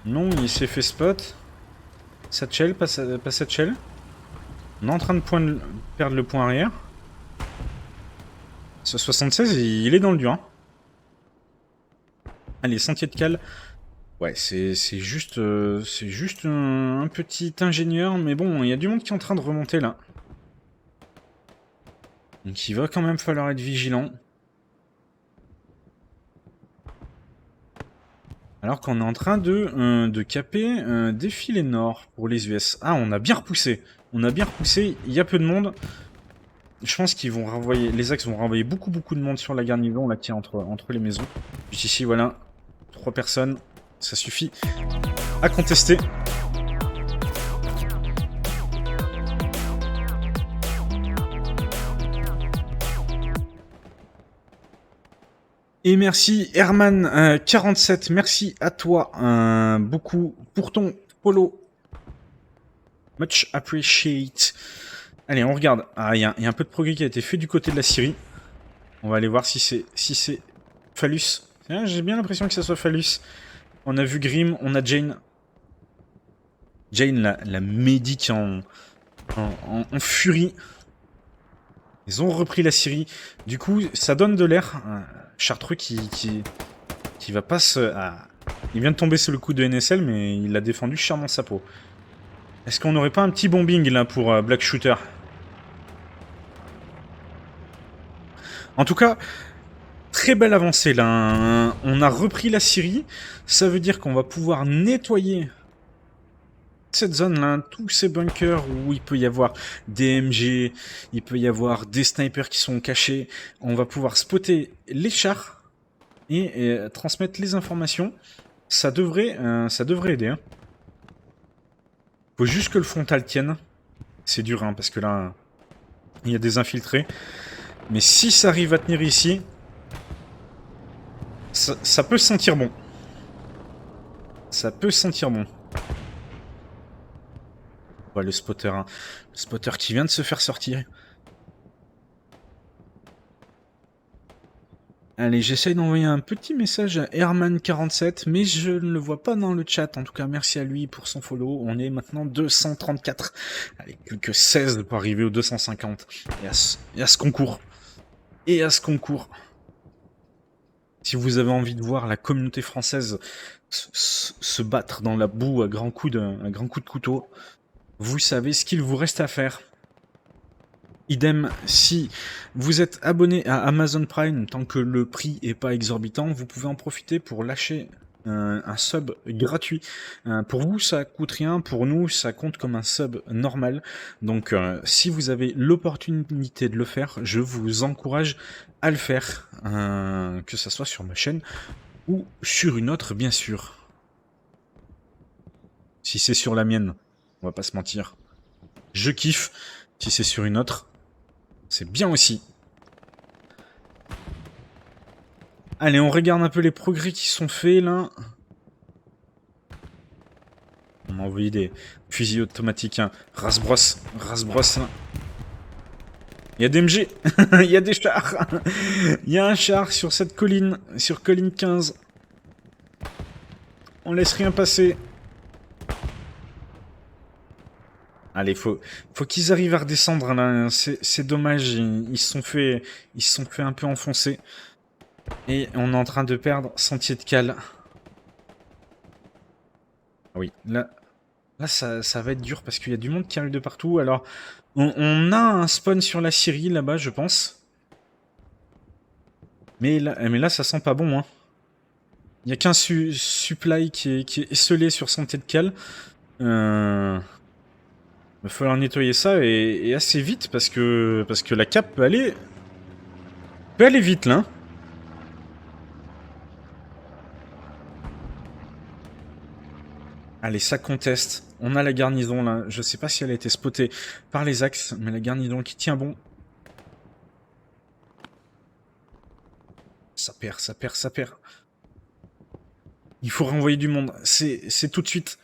Non, il s'est fait spot. Satchel, pas satchel. On est en train de perdre le point arrière. Ce 76, il est dans le dur. Hein. Allez, sentier de cale. Ouais, c'est juste un petit ingénieur, mais bon, il y a du monde qui est en train de remonter là. Donc il va quand même falloir être vigilant. Alors qu'on est en train de caper défilé nord pour les US. Ah, on a bien repoussé. On a bien repoussé, il y a peu de monde. Je pense qu'ils vont renvoyer, les axes vont renvoyer beaucoup de monde sur la garnison là qui est entre les maisons. Puis ici, voilà, 3 personnes. Ça suffit à contester. Et merci Herman47, merci à toi beaucoup pour ton follow. Much appreciate. Allez, on regarde. Ah, il y a un peu de progrès qui a été fait du côté de la Syrie. On va aller voir si c'est Phallus. J'ai bien l'impression que ça soit Phallus. On a vu Grim, on a Jane. Jane, la médic en furie. Ils ont repris la Syrie. Du coup, ça donne de l'air. Chartreux qui va pas se... il vient de tomber sous le coup de NSL, mais il a défendu charmant sa peau. Est-ce qu'on n'aurait pas un petit bombing, là, pour Black Shooter? En tout cas... Très belle avancée là, hein. On a repris la Syrie, ça veut dire qu'on va pouvoir nettoyer cette zone là, tous ces bunkers où il peut y avoir des MG, il peut y avoir des snipers qui sont cachés, on va pouvoir spotter les chars et transmettre les informations, ça devrait aider. Hein. Faut juste que le frontal tienne, c'est dur hein, parce que là, il y a des infiltrés, mais si ça arrive à tenir ici... Ça peut sentir bon. Ça peut sentir bon. Ouais, le spotter, hein. Le spotter qui vient de se faire sortir. Allez, j'essaye d'envoyer un petit message à Herman47, mais je ne le vois pas dans le chat. En tout cas, merci à lui pour son follow. On est maintenant 234. Allez, plus que 16 pour arriver aux 250. Et à ce concours. Et à ce concours. Si vous avez envie de voir la communauté française se battre dans la boue à grands coups de couteau, vous savez ce qu'il vous reste à faire. Idem, si vous êtes abonné à Amazon Prime, tant que le prix est pas exorbitant, vous pouvez en profiter pour lâcher un sub gratuit. Pour vous, ça coûte rien, pour nous, ça compte comme un sub normal. Donc, si vous avez l'opportunité de le faire, je vous encourage à le faire, que ça soit sur ma chaîne ou sur une autre, bien sûr. Si c'est sur la mienne, on va pas se mentir. Je kiffe. Si c'est sur une autre, c'est bien aussi. Allez, on regarde un peu les progrès qui sont faits, là. On a envoyé des fusils automatiques, hein. Rasbrosse, là. Il y a des MG, il y a des chars. Il y a un char sur cette colline, sur colline 15. On laisse rien passer. Allez, faut qu'ils arrivent à redescendre, là. C'est dommage, ils se sont fait un peu enfoncer. Et on est en train de perdre Sentier de Cale. Oui, là ça va être dur parce qu'il y a du monde qui arrive de partout. Alors, on a un spawn sur la Syrie, là-bas, je pense. Mais là, ça sent pas bon, hein. Il y a qu'un supply qui est esselé sur Sentier de Cale. Il va falloir nettoyer ça et assez vite parce que la cape peut aller vite, là, hein. Allez, ça conteste. On a la garnison, là. Je sais pas si elle a été spotée par les axes, mais la garnison qui tient bon. Ça perd. Il faut renvoyer du monde. C'est tout de suite.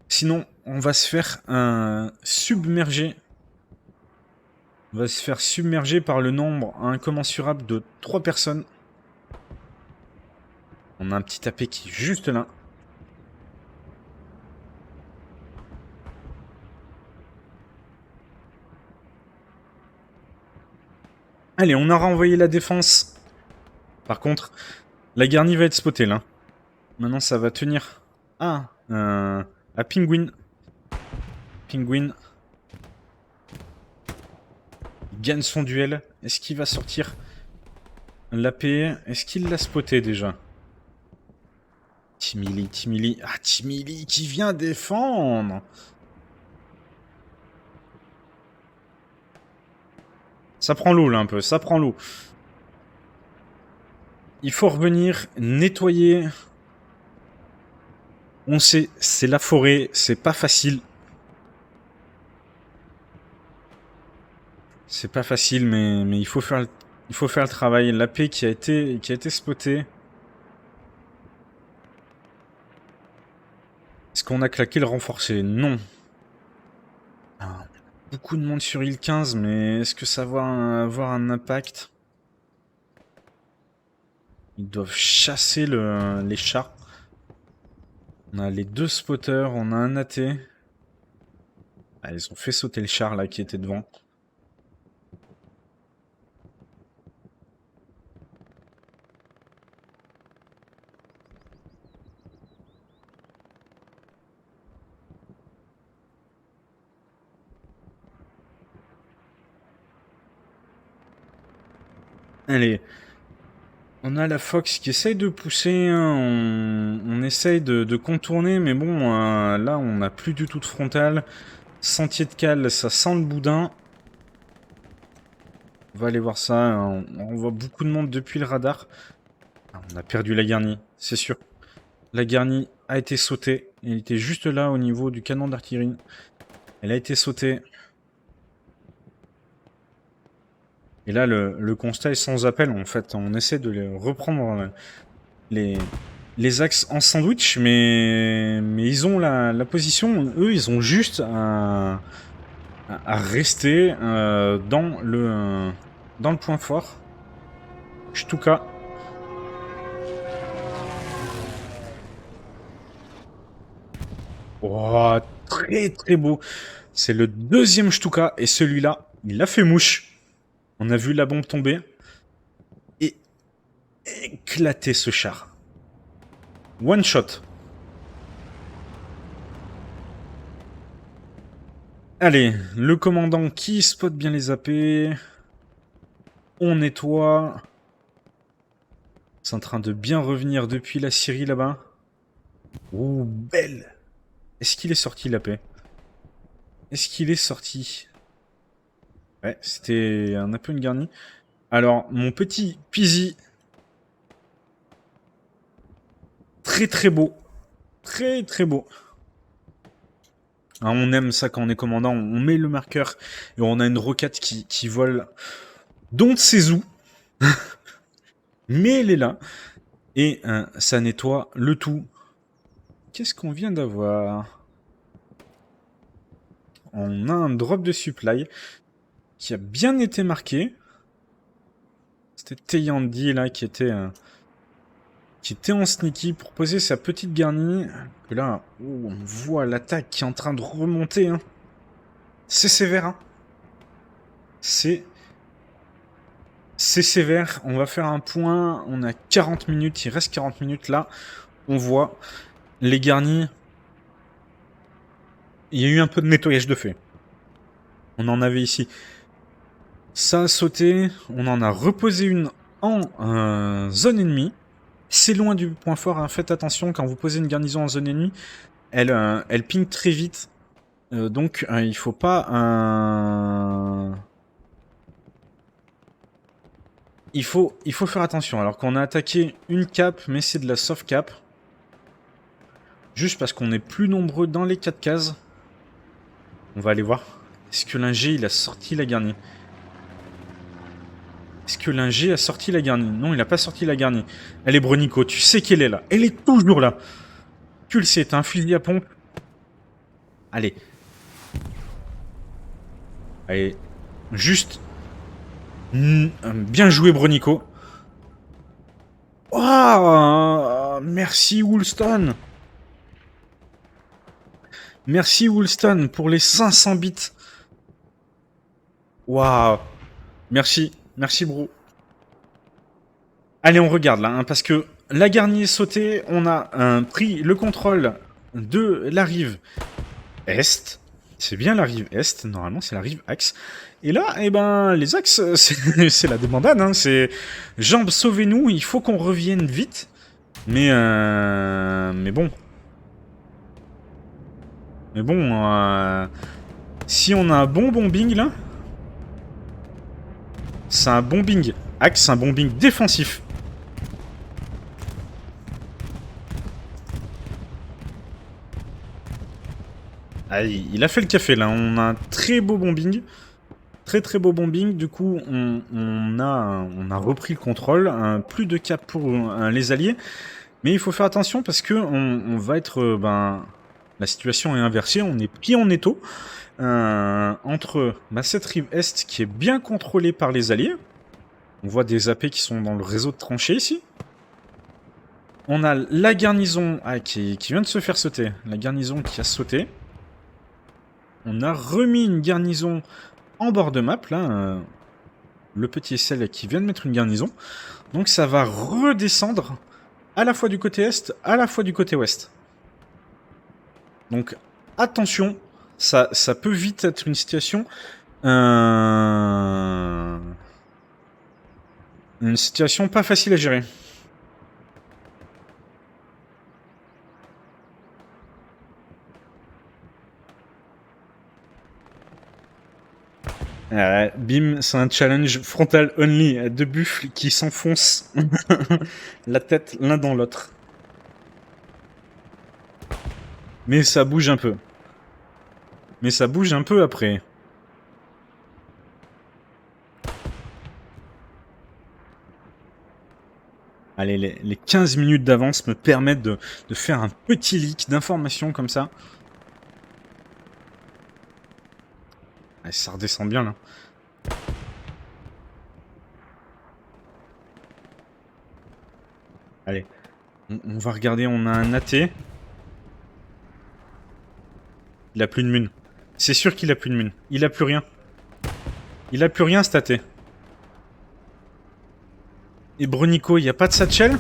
Sinon, on va se faire submerger. On va se faire submerger par le nombre incommensurable de 3 personnes. On a un petit AP qui est juste là. Allez, on a renvoyé la défense. Par contre, la garnie va être spotée là. Maintenant, ça va tenir. Ah, à Penguin. Penguin. Il gagne son duel. Est-ce qu'il va sortir l'AP? Est-ce qu'il l'a spoté déjà? Timili. Ah, Timili qui vient défendre. Ça prend l'eau là un peu, ça prend l'eau. Il faut revenir, nettoyer. On sait, c'est la forêt, c'est pas facile. C'est pas facile, mais il faut faire le travail. L'AP qui a été spoté. Est-ce qu'on a claqué le renforcé? Non. Ah, beaucoup de monde sur île 15, mais est-ce que ça va avoir un impact? Ils doivent chasser les chars. On a les 2 spotters, on a un AT. Ah, ils ont fait sauter le char là qui était devant. Allez. On a la Fox qui essaye de pousser, hein. On essaye de contourner, mais bon, là on n'a plus du tout de frontal. Sentier de Cale, ça sent le boudin. On va aller voir ça, hein. On voit beaucoup de monde depuis le radar. Ah, on a perdu la garnie, c'est sûr. La garnie a été sautée. Elle était juste là au niveau du canon d'artillerie. Elle a été sautée. Et là, le constat est sans appel, en fait. On essaie de reprendre les les Axe en sandwich, mais ils ont la position. Eux, ils ont juste à rester dans le point fort. Stuka. Oh, très très beau. C'est le deuxième Stuka et celui-là, il a fait mouche. On a vu la bombe tomber et éclater ce char. One shot. Allez, le commandant qui spot bien les AP. On nettoie. C'est en train de bien revenir depuis la Syrie là-bas. Ouh, belle. Est-ce qu'il est sorti la paix? Est-ce qu'il est sorti? Ouais, c'était un peu une garnie. Alors, mon petit Pizzy. Très très beau. Très très beau. Hein, on aime ça quand on est commandant. On met le marqueur et on a une roquette qui vole. Don't sait où. Mais elle est là. Et ça nettoie le tout. Qu'est-ce qu'on vient d'avoir? On a un drop de supply qui a bien été marqué. C'était Teyandi là qui était en sneaky pour poser sa petite garnie. Et là, on voit l'attaque qui est en train de remonter. Hein. C'est sévère. Hein. C'est sévère. On va faire un point. On a 40 minutes. Il reste 40 minutes là. On voit les garnis. Il y a eu un peu de nettoyage de fait. On en avait ici. Ça a sauté. On en a reposé une en zone ennemie. C'est loin du point fort. Hein. Faites attention quand vous posez une garnison en zone ennemie. Elle ping très vite. Donc il faut pas il faut faire attention. Alors qu'on a attaqué une cap, mais c'est de la soft cap. Juste parce qu'on est plus nombreux dans les 4 cases. On va aller voir. Est-ce que l'ingé il a sorti la garnie? Est-ce que l'ingé a sorti la garnie? Non, il a pas sorti la garnie. Elle est Bronico, tu sais qu'elle est là. Elle est toujours là. Tu le sais, t'as un fusil à pompe. Allez. Allez. Juste. Bien joué, Bronico. Oh, merci Woolston. Merci Woolston pour les 500 bits. Waouh. Merci. Merci, bro. Allez, on regarde là, hein, parce que la garnie est sautée. On a pris le contrôle de la rive est. C'est bien la rive est. Normalement, c'est la rive axe. Et là, eh ben, les axes, c'est la débandade. Hein, c'est jambes, sauvez-nous. Il faut qu'on revienne vite. Mais bon. Mais bon, si on a un bon bombing là, c'est un bombing axe, un bombing défensif. Ah, il a fait le café là, on a un très beau bombing. Très très beau bombing, du coup on a repris le contrôle, plus de cap pour les alliés. Mais il faut faire attention parce que on va être... la situation est inversée, on est pris en étau. Entre cette rive est qui est bien contrôlée par les alliés. On voit des AP qui sont dans le réseau de tranchées ici. On a la garnison qui vient de se faire sauter. La garnison qui a sauté. On a remis une garnison en bord de map, là. Le petit SL qui vient de mettre une garnison. Donc ça va redescendre à la fois du côté est, à la fois du côté ouest. Donc attention, ça peut vite être une situation... Une situation pas facile à gérer. Bim, c'est un challenge frontal only. Deux buffles qui s'enfoncent la tête l'un dans l'autre. Mais ça bouge un peu. Mais ça bouge un peu après. Allez, les 15 minutes d'avance me permettent de faire un petit leak d'informations comme ça. Allez, ça redescend bien là. Allez, on va regarder, on a un AT. Il a plus de mun. C'est sûr qu'il a plus de mun. Il a plus rien. Il a plus rien, cet AT. Et Brunico, il n'y a pas de satchel?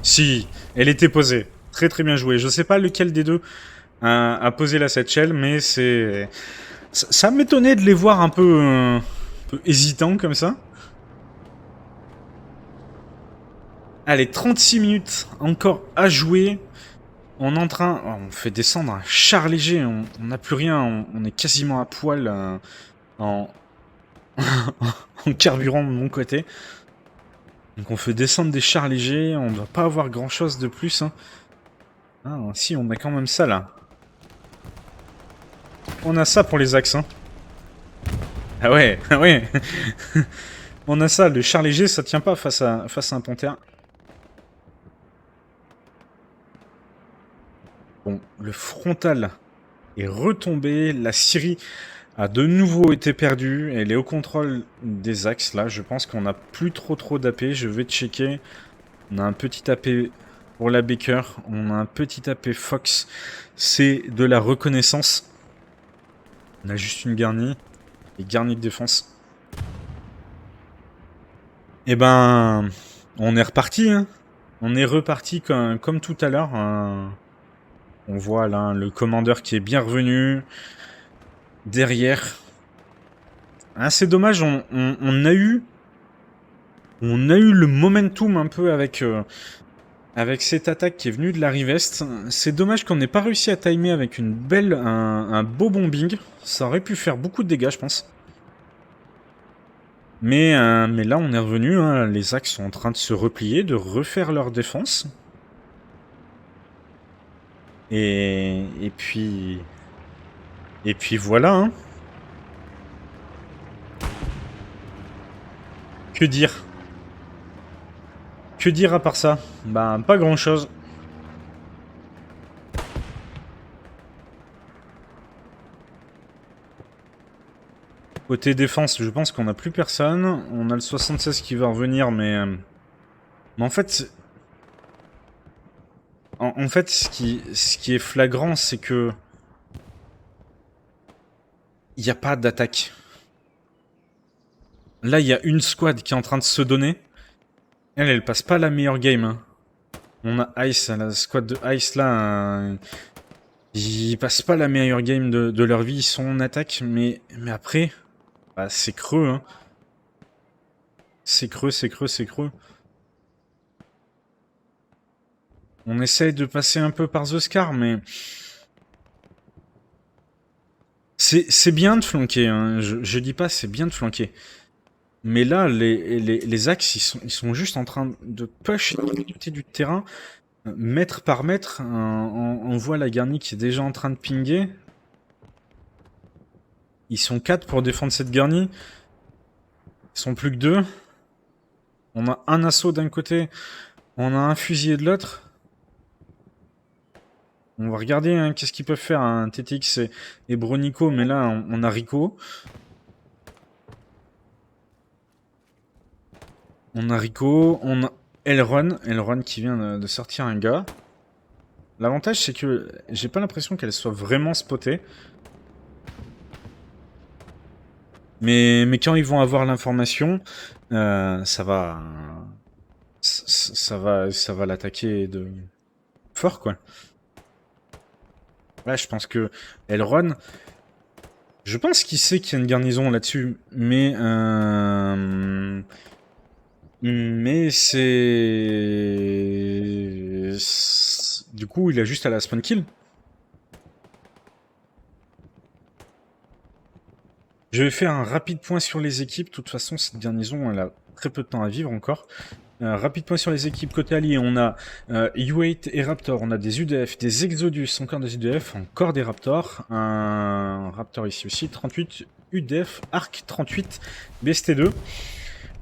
Si, elle était posée. Très très bien joué. Je sais pas lequel des deux a posé la satchel, mais c'est... Ça m'étonnait de les voir un peu hésitants comme ça. Allez, 36 minutes encore à jouer. On est en train... Oh, on fait descendre un char léger. On n'a plus rien. On est quasiment à poil en... en carburant de mon côté. Donc on fait descendre des chars légers. On ne doit pas avoir grand chose de plus. Hein. Ah, si, on a quand même ça là. On a ça pour les axes. Hein. Ah ouais, ah ouais. On a ça. Le char léger, ça tient pas face à un panthère. Bon, le frontal est retombé. La Syrie a de nouveau été perdue. Elle est au contrôle des axes. Là, je pense qu'on n'a plus trop d'AP. Je vais checker. On a un petit AP pour la Baker. On a un petit AP Fox. C'est de la reconnaissance. On a juste une garnie. Et garnie de défense. Eh ben, on est reparti. Hein. On est reparti comme tout à l'heure. On voit là le commandeur qui est bien revenu. Derrière. Ah, c'est dommage, on a eu le momentum un peu avec cette attaque qui est venue de la rive est. C'est dommage qu'on n'ait pas réussi à timer avec un beau bombing. Ça aurait pu faire beaucoup de dégâts, je pense. Mais là, on est revenu. Hein. Les axes sont en train de se replier, de refaire leur défense. Et puis voilà. Hein. Que dire? Que dire à part ça? Bah, pas grand chose. Côté défense, je pense qu'on n'a plus personne. On a le 76 qui va revenir, mais en fait... En fait, ce qui est flagrant, c'est que... Il n'y a pas d'attaque. Là, il y a une squad qui est en train de se donner. Elle passe pas la meilleure game. Hein. On a Ice, la squad de Ice là... ils passent pas la meilleure game de leur vie. Ils sont en attaque, mais après... Bah, c'est creux, hein. C'est creux. On essaye de passer un peu par The Scar, mais... C'est bien de flanquer, hein. Je dis pas c'est bien de flanquer. Mais là, les axes, ils sont juste en train de push du terrain. Mètre par mètre, on voit la garnie qui est déjà en train de pinguer. Ils sont 4 pour défendre cette garnie. Ils sont plus que 2. On a un assaut d'un côté. On a un fusilier de l'autre. On va regarder hein, qu'est-ce qu'ils peuvent faire, un TTX et Bronico. Mais là, on a Rico. On a Rico. On a Elron qui vient de sortir un gars. L'avantage, c'est que j'ai pas l'impression qu'elle soit vraiment spotée. Mais quand ils vont avoir l'information, ça va l'attaquer de fort, quoi. Là, je pense que Elron, je pense qu'il sait qu'il y a une garnison là-dessus, mais c'est... Du coup, il a juste à la spawn kill. Je vais faire un rapide point sur les équipes. De toute façon, cette garnison, elle a très peu de temps à vivre encore. Rapide point sur les équipes côté allié. On a U8 et Raptor. On a des UDF, des Exodus, encore des UDF, encore des Raptors. Un Raptor ici aussi. 38 UDF, Arc 38, BST2.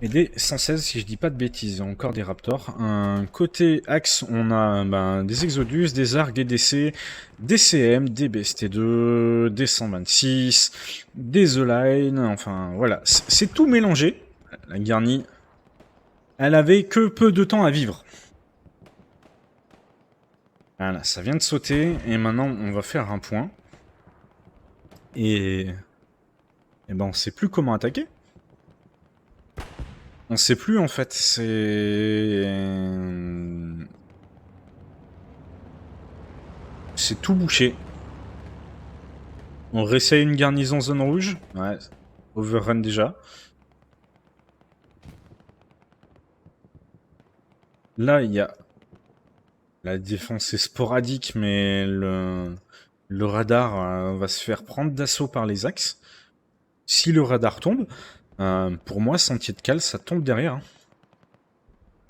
Et des 116 si je dis pas de bêtises, encore des Raptors. Côté axe, on a des Exodus, des Arcs, des DC, des CM, des BST2, des 126, des The Line, enfin voilà, c'est tout mélangé. La garnie, elle avait que peu de temps à vivre. Voilà, ça vient de sauter, et maintenant on va faire un point. Et ben on sait plus comment attaquer. On sait plus en fait, c'est tout bouché. On réessaye une garnison zone rouge. Ouais, overrun déjà. Là, il y a... La défense est sporadique, mais le radar va se faire prendre d'assaut par les axes. Si le radar tombe, pour moi, Sentier de Cale, ça tombe derrière. Hein.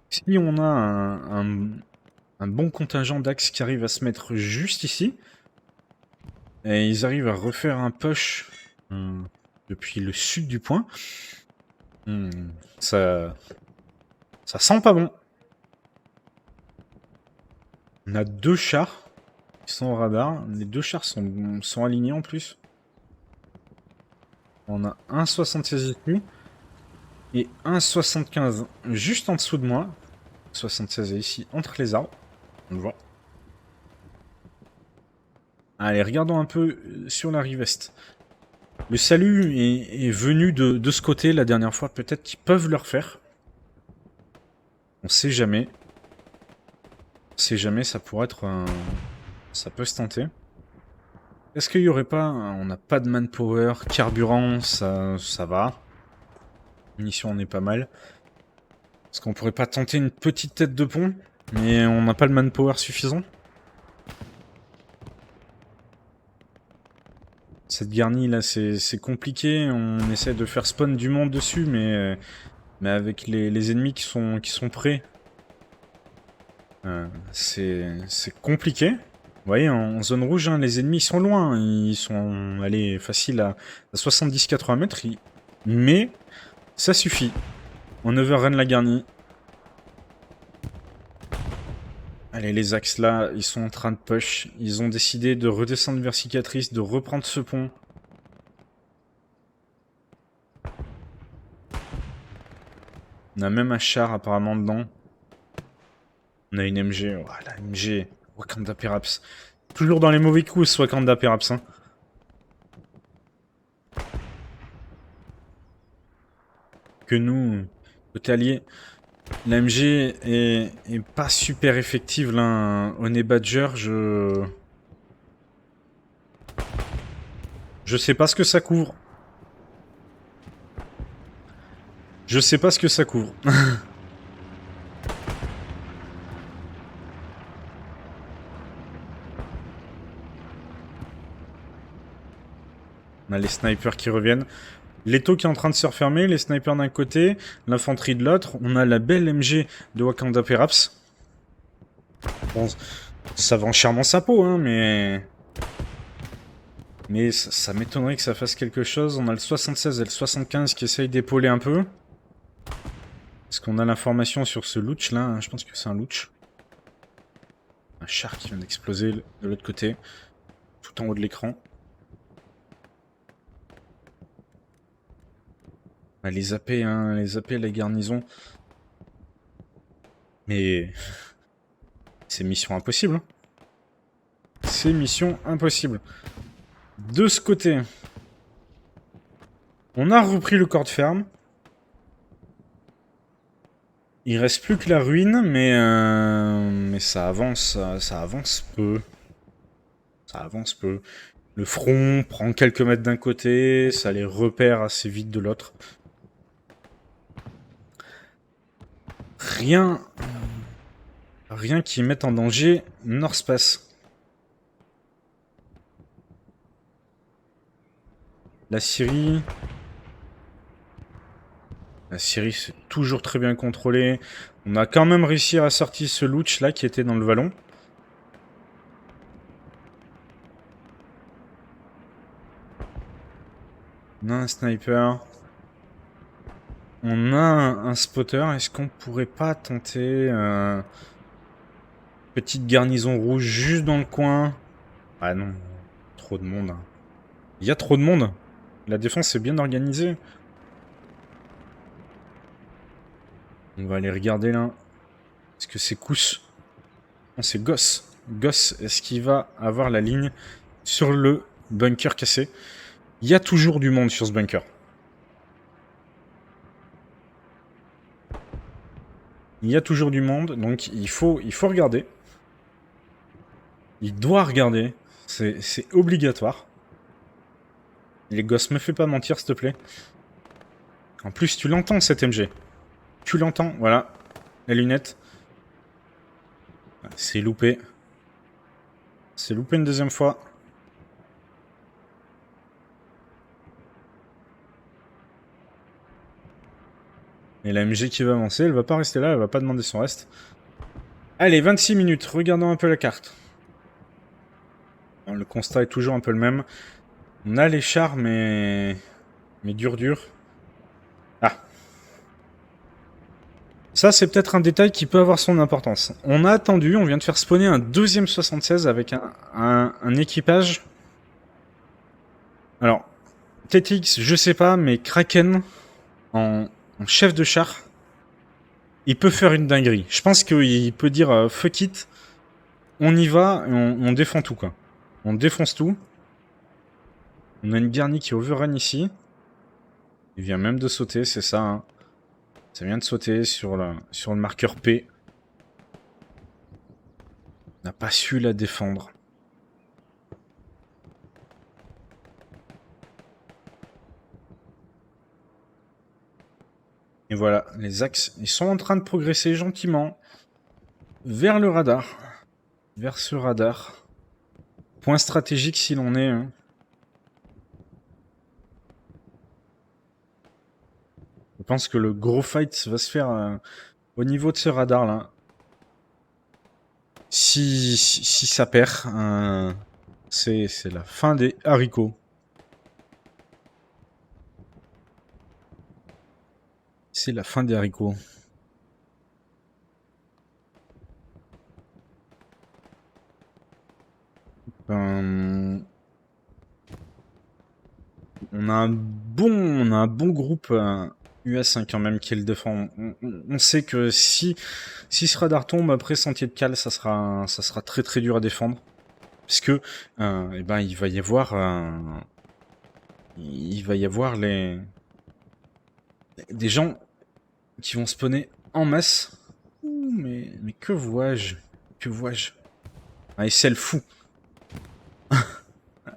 Si on a un bon contingent d'axes qui arrive à se mettre juste ici, et ils arrivent à refaire un push depuis le sud du point, ça sent pas bon. On a 2 chars qui sont au radar. Les 2 chars sont alignés en plus. On a un 76 ici et un 75 juste en dessous de moi. 76 est ici entre les arbres. On le voit. Allez, regardons un peu sur la rive est. Le salut est venu de ce côté la dernière fois. Peut-être qu'ils peuvent le refaire. On sait jamais. On sait jamais, ça pourrait être un... Ça peut se tenter. Est-ce qu'il y aurait pas... On n'a pas de manpower, carburant, ça va. Munitions, on est pas mal. Est-ce qu'on pourrait pas tenter une petite tête de pont, mais on n'a pas le manpower suffisant? Cette garnie là, c'est compliqué. On essaie de faire spawn du monde dessus, mais avec les ennemis qui sont prêts, c'est compliqué. Vous voyez, en zone rouge, hein, les ennemis sont loin. Ils sont allés facile à 70-80 mètres. Mais ça suffit. On overrun la garnie. Allez, les axes là, ils sont en train de push. Ils ont décidé de redescendre vers Cicatrice, de reprendre ce pont. On a même un char apparemment dedans. On a une MG. Oh, la MG. Wakanda Peraps. Toujours dans les mauvais coups, ce Wakanda Peraps. Hein. Que nous, côté allié, la MG est pas super effective là. Honey Badger, je sais pas ce que ça couvre. Je sais pas ce que ça couvre. On a les snipers qui reviennent. L'étau qui est en train de se refermer, les snipers d'un côté, l'infanterie de l'autre. On a la belle MG de Wakanda Peraps. Bon, ça vend chèrement sa peau, hein, mais... Mais ça m'étonnerait que ça fasse quelque chose. On a le 76 et le 75 qui essayent d'épauler un peu. Est-ce qu'on a l'information sur ce louch là? Je pense que c'est un louch. Un char qui vient d'exploser de l'autre côté. Tout en haut de l'écran. Les AP, hein, les AP à la garnison. Mais... C'est mission impossible. Hein. C'est mission impossible. De ce côté, on a repris le corps de ferme. Il reste plus que la ruine, mais ça avance peu. Ça avance peu. Le front prend quelques mètres d'un côté, ça les repère assez vite de l'autre. Rien qui mette en danger North Space. La Syrie, c'est toujours très bien contrôlé. On a quand même réussi à sortir ce louch là qui était dans le vallon. On a un sniper. On a un spotter. Est-ce qu'on pourrait pas tenter petite garnison rouge juste dans le coin? Ah non, trop de monde. Il y a trop de monde. La défense est bien organisée. On va aller regarder là. Est-ce que c'est Kous? Non, c'est Goss. Goss, est-ce qu'il va avoir la ligne sur le bunker cassé? Il y a toujours du monde sur ce bunker. Il y a toujours du monde, donc il faut regarder. Il doit regarder. C'est obligatoire. Les gosses, me fais pas mentir, s'il te plaît. En plus, tu l'entends, cet MG. Tu l'entends, voilà. Les lunettes. C'est loupé. C'est loupé une deuxième fois. Et la MG qui va avancer, elle va pas rester là, elle va pas demander son reste. Allez, 26 minutes, regardons un peu la carte. Bon, le constat est toujours un peu le même. On a les chars, mais dur. Ah. Ça, c'est peut-être un détail qui peut avoir son importance. On a attendu, on vient de faire spawner un deuxième 76 avec un équipage. Alors, TTX, je sais pas, mais Kraken, en chef de char, il peut faire une dinguerie. Je pense qu'il peut dire fuck it, on y va et on défend tout, quoi. On défonce tout. On a une Garni qui overrun ici. Il vient même de sauter, c'est ça. Hein. Ça vient de sauter sur le marqueur P. On n'a pas su la défendre. Et voilà, les axes, ils sont en train de progresser gentiment vers le radar. Vers ce radar. Point stratégique s'il en est. Hein. Je pense que le gros fight va se faire au niveau de ce radar là. Si ça perd, c'est la fin des haricots. C'est la fin des haricots. On a un bon groupe US hein, quand même qui le défend. On sait que si ce radar tombe après Sentier de Cale, ça sera très très dur à défendre. Parce que eh ben, il va y avoir des gens qui vont spawner en masse. Ouh, mais que vois-je? Que vois-je? Ah, et c'est le fou.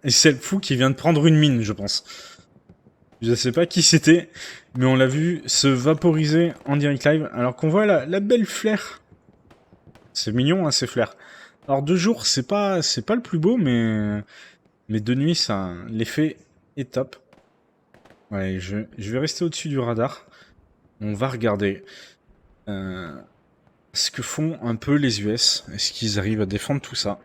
Et c'est le fou qui vient de prendre une mine, je pense. Je sais pas qui c'était, mais on l'a vu se vaporiser en direct live, alors qu'on voit la belle flair. C'est mignon, hein, ces flairs. Alors de jour, c'est pas le plus beau, mais de nuit, ça, l'effet est top. Ouais, je vais rester au-dessus du radar. On va regarder ce que font un peu les US. Est-ce qu'ils arrivent à défendre tout ça?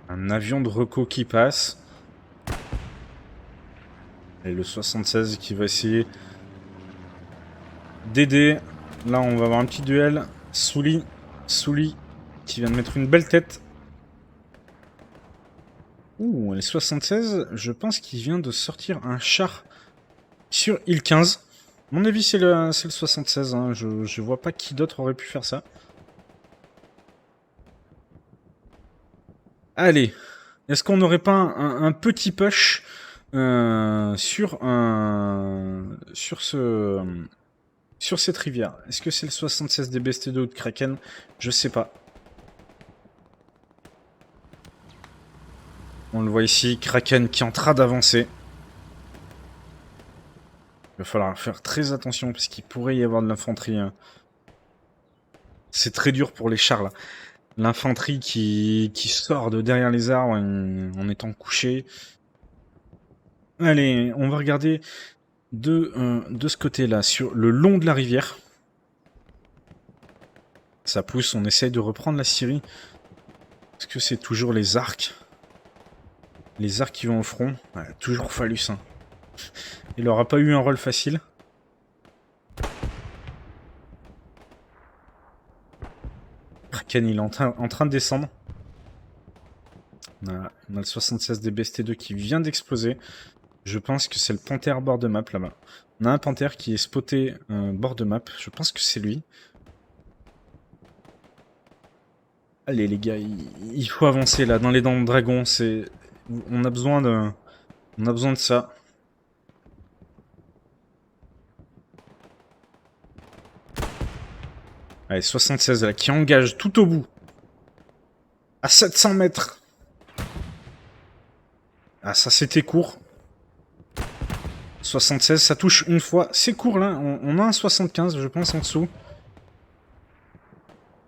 Un avion de reco qui passe. Et le 76 qui va essayer d'aider. Là, on va avoir un petit duel. Souli qui vient de mettre une belle tête. Ouh, les 76, je pense qu'il vient de sortir un char sur île 15. À mon avis, c'est le 76. Hein. Je vois pas qui d'autre aurait pu faire ça. Allez, est-ce qu'on n'aurait pas un petit push sur cette rivière? Est-ce que c'est le 76 des BST2 ou de Kraken? Je sais pas. On le voit ici, Kraken qui est en train d'avancer. Il va falloir faire très attention parce qu'il pourrait y avoir de l'infanterie. Hein. C'est très dur pour les chars là. L'infanterie qui sort de derrière les arbres en étant couché. Allez, on va regarder de ce côté-là, sur le long de la rivière. Ça pousse, on essaye de reprendre la Syrie Est-ce que c'est toujours les arcs? Les arcs qui vont au front? Ouais, toujours Phallus, hein. Il aura pas eu un rôle facile. Kraken, il est en train de descendre. On a le 76 DBST2 qui vient d'exploser. Je pense que c'est le panthère bord de map là-bas. On a un panthère qui est spoté bord de map. Je pense que c'est lui. Allez les gars, il faut avancer là dans les dents de dragon. On a besoin de ça. Allez, 76 là, qui engage tout au bout. À 700 mètres. Ah, ça c'était court. 76, ça touche une fois. C'est court là, on a un 75 je pense en dessous.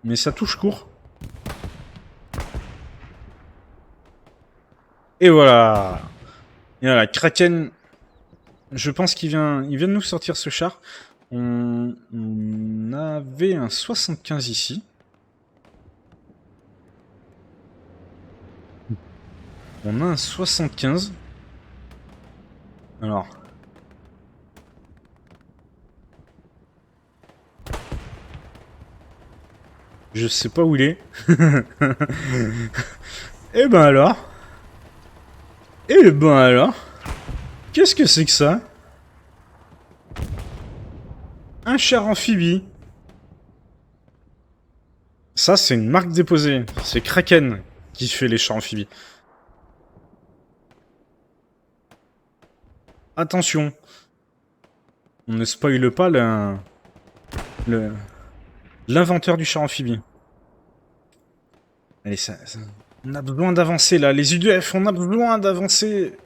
Mais ça touche court. Et voilà. Et voilà, Kraken. Je pense qu'il vient de nous sortir ce char. On avait un 75 ici. On a un 75. Alors. Je sais pas où il est. Et ben alors. Et ben alors. Qu'est-ce que c'est que ça? Un char amphibie. Ça, c'est une marque déposée. C'est Kraken qui fait les chars amphibies. Attention. On ne spoile pas l'inventeur du char amphibie. Allez, on a besoin d'avancer là. Les UDF, on a besoin d'avancer.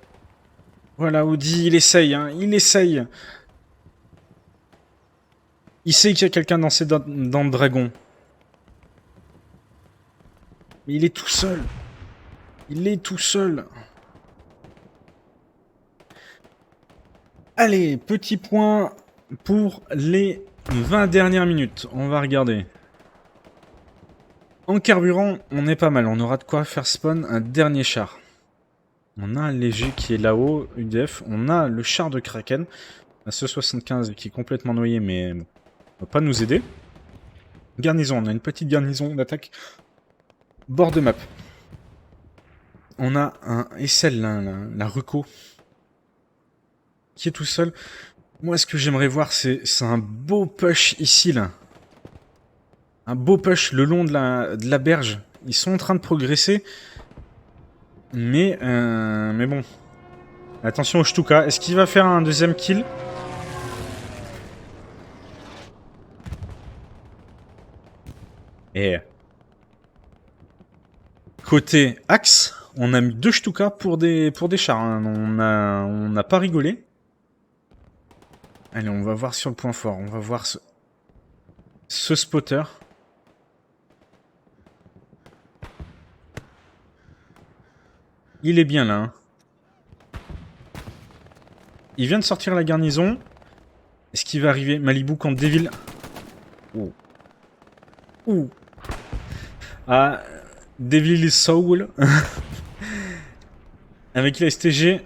Voilà, Audi, il essaye, hein. Il essaye. Il sait qu'il y a quelqu'un dans le dragon. Mais il est tout seul. Il est tout seul. Allez, petit point pour les 20 dernières minutes. On va regarder. En carburant, on est pas mal. On aura de quoi faire spawn un dernier char. On a un léger qui est là-haut, UDF. On a le char de Kraken. On a ce 75 qui est complètement noyé, mais va pas nous aider. Garnison, on a une petite garnison d'attaque. Bord de map. On a un SL, la Ruco, qui est tout seul. Moi, ce que j'aimerais voir, c'est un beau push ici, là. Un beau push le long de la berge. Ils sont en train de progresser. Mais bon. Attention au Stuka. Est-ce qu'il va faire un deuxième kill? Et côté axe, on a mis 2 Stuka pour des chars. Hein. On n'a pas rigolé. Allez, on va voir sur le point fort. On va voir ce spotter. Il est bien là. Hein. Il vient de sortir la garnison. Est-ce qu'il va arriver? Malibu contre Devil. Oh. Ouh. Ah, Devil Soul. Avec la STG.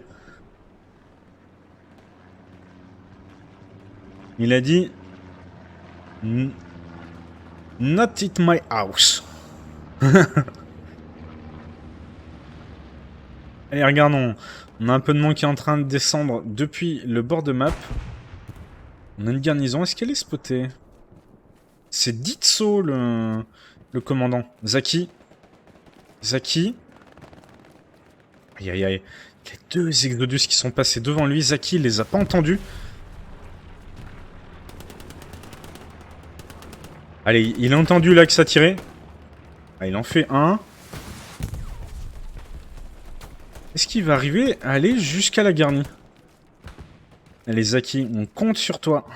Il a dit... Not at my house. Allez, regardons. On a un peu de monde qui est en train de descendre depuis le bord de map. On a une garnison. Est-ce qu'elle est spotée? C'est Ditso, le commandant. Zaki. Zaki. Aïe, aïe, aïe. Il y a 2 Exodus qui sont passés devant lui. Zaki, il les a pas entendus. Allez, il a entendu là que ça tirait. Ah, il en fait un. Est-ce qu'il va arriver à aller jusqu'à la garnie? Allez, Zaki, on compte sur toi.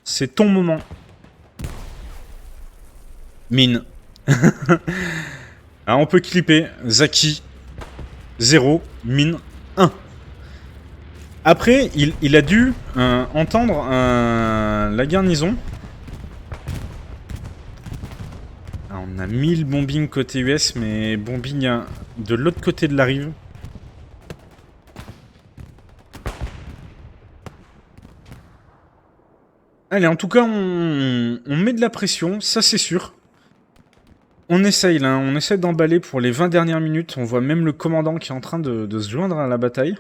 C'est ton moment. Mine. Ah, on peut clipper. Zaki, 0. Mine, 1. Après, il a dû entendre la garnison. Ah, On a 1000 bombing côté US, mais bombing de l'autre côté de la rive. Allez, en tout cas, on met de la pression, ça c'est sûr. On essaye là, on essaie d'emballer pour les 20 dernières minutes. On voit même le commandant qui est en train de se joindre à la bataille.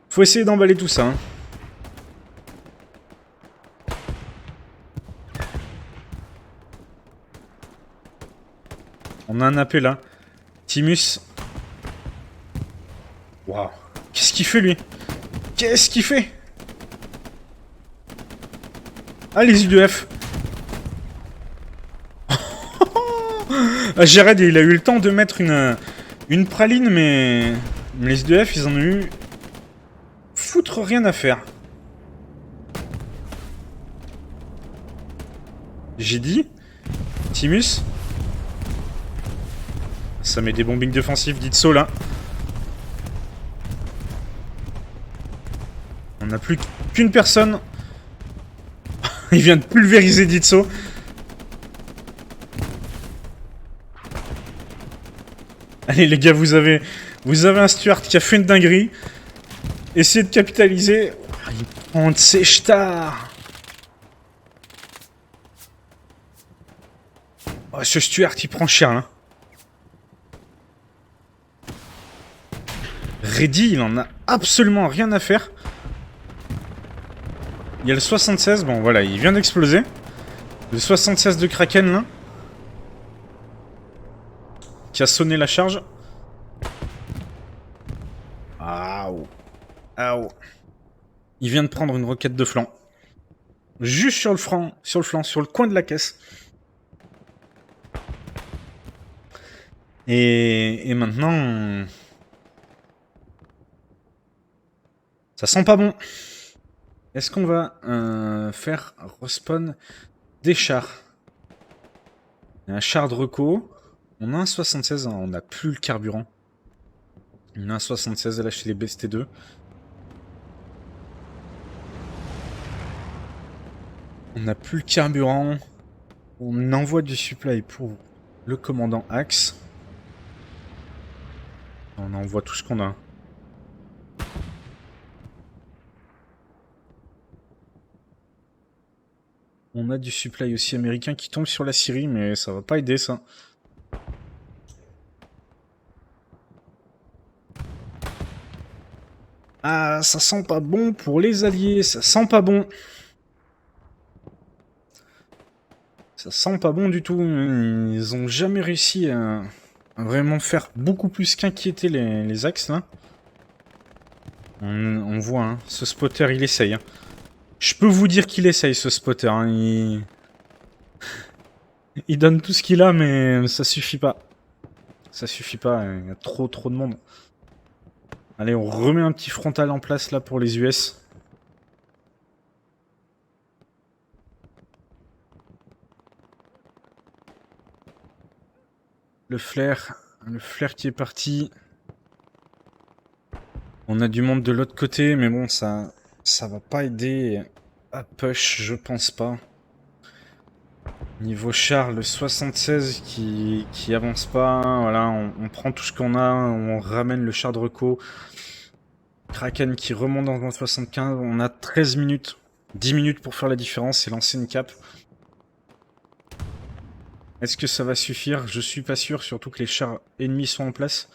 Faut essayer d'emballer tout ça. Hein. On a un AP là. Timus. Waouh. Qu'est-ce qu'il fait lui? Qu'est-ce qu'il fait? Ah, les U2F. Jared, il a eu le temps de mettre une praline, mais les U2F, ils en ont eu foutre rien à faire. J'ai dit, Timus. Ça met des bombings défensifs d'Itso là. On n'a plus qu'une personne. Il vient de pulvériser Ditso. Allez les gars, vous avez un Stuart qui a fait une dinguerie. Essayez de capitaliser. Il prend de ses ch'tards. Oh, ce Stuart, il prend cher là. Reddy, il en a absolument rien à faire. Il y a le 76, bon voilà, il vient d'exploser. Le 76 de Kraken là. Qui a sonné la charge. Aouh. Aouh. Il vient de prendre une roquette de flanc. Juste sur le flanc, sur le coin de la caisse. Et maintenant... Ça sent pas bon. Est-ce qu'on va faire respawn des chars? Un char de reco. On a un 76, hein, on n'a plus le carburant. On a un 76 à lâcher les BST2. On n'a plus le carburant. On envoie du supply pour le commandant Axe. On envoie tout ce qu'on a. On a du supply aussi américain qui tombe sur la Syrie, mais ça va pas aider ça. Ah, ça sent pas bon pour les alliés, ça sent pas bon. Ça sent pas bon du tout. Ils ont jamais réussi à vraiment faire beaucoup plus qu'inquiéter les axes là. On voit, hein, ce spotter il essaye. Hein. Je peux vous dire qu'il essaye ce spotter. Hein, il donne tout ce qu'il a, mais ça suffit pas. Ça suffit pas, il y a trop de monde. Allez, on remet un petit frontal en place là pour les US. Le flair qui est parti. On a du monde de l'autre côté, mais bon, ça va pas aider à push, je pense pas. Niveau char, le 76 qui avance pas. Voilà, on prend tout ce qu'on a, on ramène le char de reco. Kraken qui remonte dans le 75. On a 13 minutes, 10 minutes pour faire la différence et lancer une cape. Est-ce que ça va suffire? Je suis pas sûr, surtout que les chars ennemis sont en place.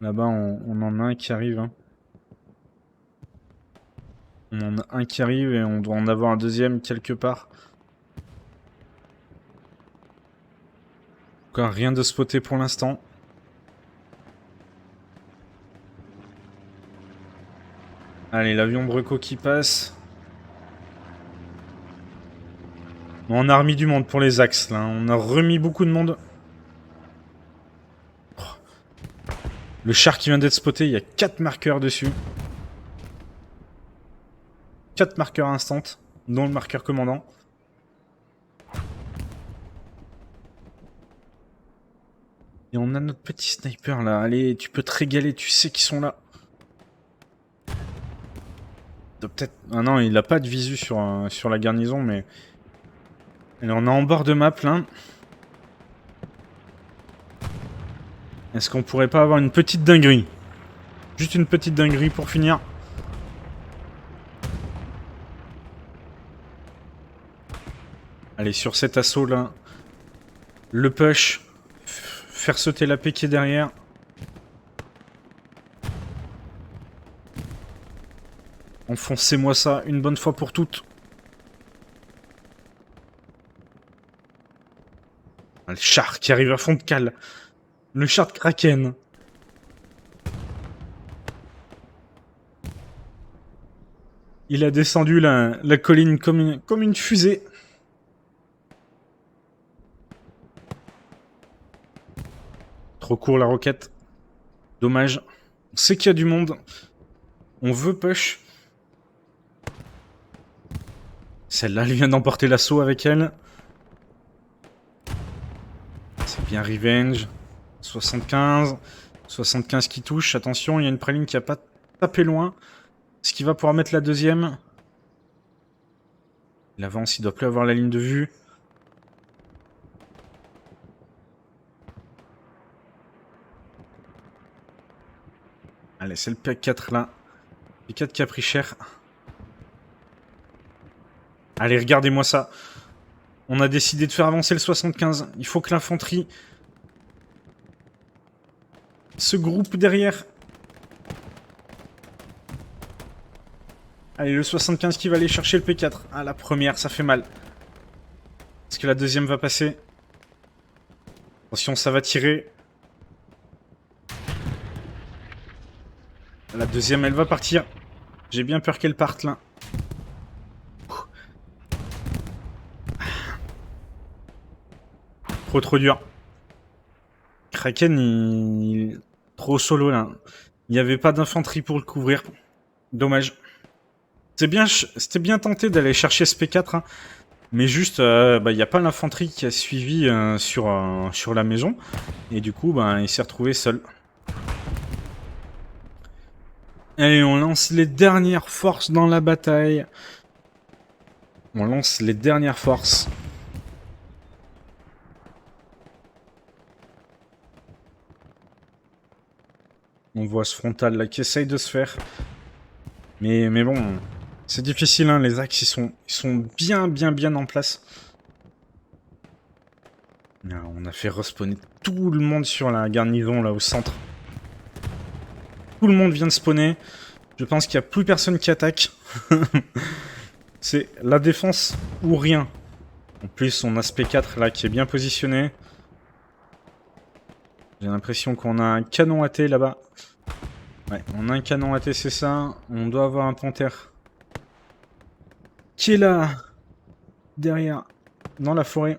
Là-bas, on en a un qui arrive. Hein. On en a un qui arrive et on doit en avoir un deuxième quelque part. Encore rien de spoté pour l'instant. Allez, l'avion Breco qui passe. On a remis du monde pour les axes, là. On a remis beaucoup de monde. Oh. Le char qui vient d'être spoté, il y a 4 marqueurs dessus. 4 marqueurs instant, dont le marqueur commandant. Et on a notre petit sniper, là. Allez, tu peux te régaler, tu sais qu'ils sont là. Peut-être... Ah non, il a pas de visu sur la garnison, mais... Allez, on est en bord de map là. Est-ce qu'on pourrait pas avoir une petite dinguerie? Juste une petite dinguerie pour finir. Allez, sur cet assaut là. Le push. Faire sauter la paix qui est derrière. Enfoncez-moi ça une bonne fois pour toutes. Le char qui arrive à fond de cale. Le char de Kraken. Il a descendu la colline comme une fusée. Trop court la roquette. Dommage. On sait qu'il y a du monde. On veut push. Celle-là, elle vient d'emporter l'assaut avec elle. C'est bien revenge. 75. 75 qui touche. Attention, il y a une praline qui a pas tapé loin. Est-ce qu'il va pouvoir mettre la deuxième? Il avance, il doit plus avoir la ligne de vue. Allez, c'est le P4 là. P4 qui a pris cher. Allez, regardez-moi ça. On a décidé de faire avancer le 75. Il faut que l'infanterie se groupe derrière. Allez, le 75 qui va aller chercher le P4. Ah, la première, ça fait mal. Est-ce que la deuxième va passer? Attention, ça va tirer. La deuxième, elle va partir. J'ai bien peur qu'elle parte, là. Trop dur. Kraken, il... Trop solo, là. Il n'y avait pas d'infanterie pour le couvrir. Dommage. C'était bien tenté d'aller chercher ce P4, hein. Mais juste, il n'y a pas l'infanterie qui a suivi sur la maison. Et du coup, il s'est retrouvé seul. Allez, on lance les dernières forces dans la bataille. On lance les dernières forces. On voit ce frontal là qui essaye de se faire. Mais bon, c'est difficile, hein, les axes ils sont bien en place. On a fait respawner tout le monde sur la garnison là au centre. Tout le monde vient de spawner. Je pense qu'il n'y a plus personne qui attaque. C'est la défense ou rien. En plus, on a ce P4 là qui est bien positionné. J'ai l'impression qu'on a un canon AT là-bas. Ouais, on a un canon AT, c'est ça. On doit avoir un panthère qui est là, derrière, dans la forêt.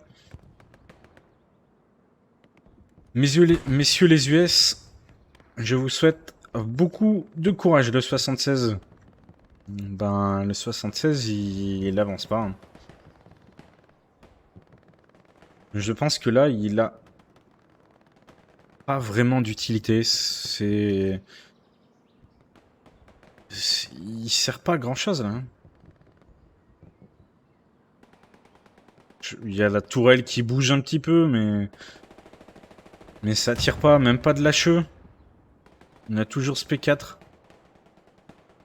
Messieurs les US, je vous souhaite beaucoup de courage. Le 76, le 76, il avance pas. Hein. Je pense que là, il a pas vraiment d'utilité. Il sert pas à grand chose là. Hein. Il y a la tourelle qui bouge un petit peu, mais ça tire pas, même pas de lâcheux. On a toujours ce P4.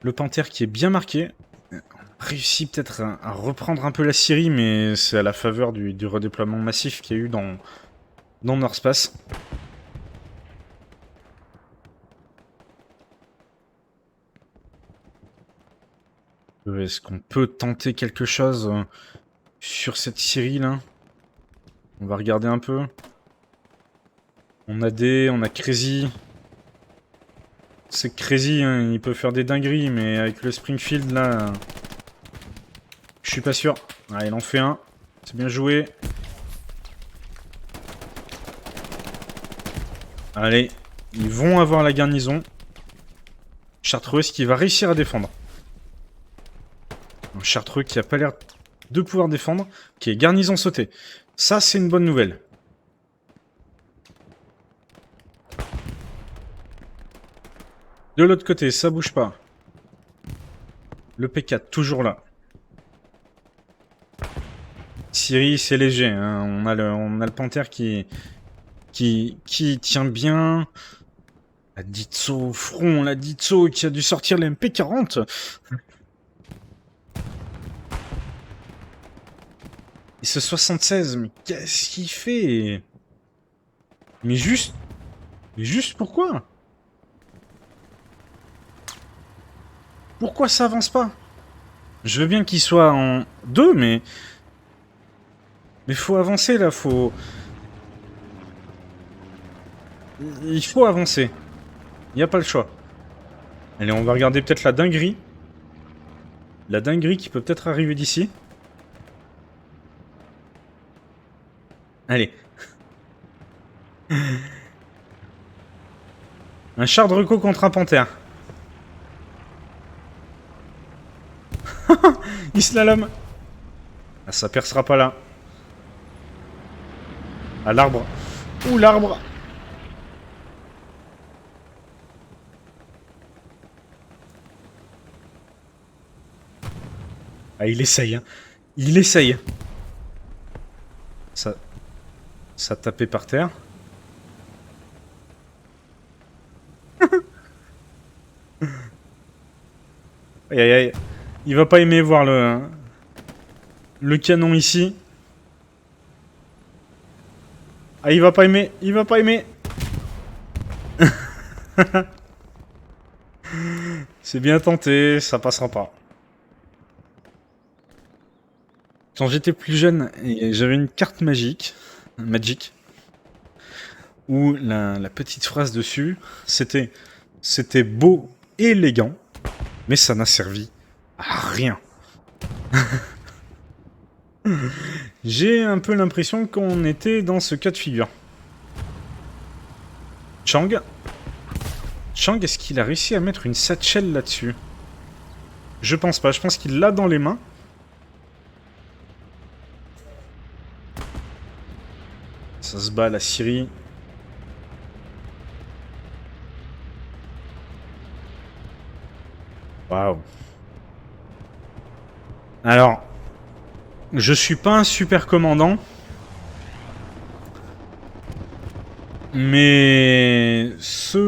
Le panthère qui est bien marqué. On a réussi peut-être à reprendre un peu la Syrie, mais c'est à la faveur du redéploiement massif qu'il y a eu dans North Space. Est-ce qu'on peut tenter quelque chose sur cette Syrie là? On va regarder un peu. On a Crazy. C'est Crazy, hein, il peut faire des dingueries, mais avec le Springfield là, je suis pas sûr. Ah, il en fait un. C'est bien joué. Allez, ils vont avoir la garnison. Chartreux qui va réussir à défendre. Un Chartreux qui a pas l'air de pouvoir défendre, qui est garnison sautée. Ça, c'est une bonne nouvelle. De l'autre côté, ça bouge pas. Le P4, toujours là. Syrie, c'est léger. Hein. On a le Panthère qui tient bien. La Ditso au front, la Ditso qui a dû sortir les MP40. Et ce 76, mais qu'est-ce qu'il fait? Mais juste pourquoi? Pourquoi ça avance pas? Je veux bien qu'il soit en 2, mais faut avancer là, faut... Il faut avancer. Il n'y a pas le choix. Allez, on va regarder peut-être la dinguerie. La dinguerie qui peut peut-être arriver d'ici. Allez. Un char de reco contre un panthère. Il slalom. Ah, ça percera pas là. À l'arbre. Ouh, l'arbre. Ah, il essaye, hein. Il essaye. Ça tapait par terre. Aïe aïe aïe. Il va pas aimer voir le canon ici. Ah, il va pas aimer. Il va pas aimer. C'est bien tenté, ça passera pas. Quand j'étais plus jeune, j'avais une carte magique, où la petite phrase dessus, c'était beau et élégant, mais ça n'a servi à rien. J'ai un peu l'impression qu'on était dans ce cas de figure. Chang, est-ce qu'il a réussi à mettre une satchel là-dessus? Je pense pas, je pense qu'il l'a dans les mains. Ça se bat la Syrie. Waouh. Alors, je suis pas un super commandant, mais ce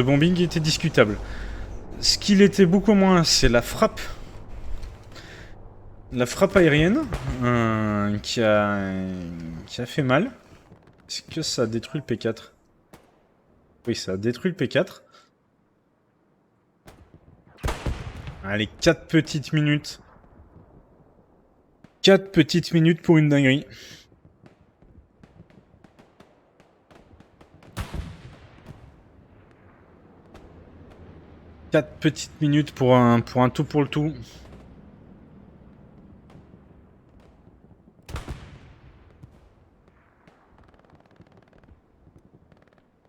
bombing était discutable. Ce qu'il était beaucoup moins, c'est la frappe. La frappe aérienne qui a fait mal. Est-ce que ça a détruit le P4? Oui, ça a détruit le P4. Allez, 4 petites minutes. 4 petites minutes pour une dinguerie. Quatre petites minutes pour un tout pour le tout.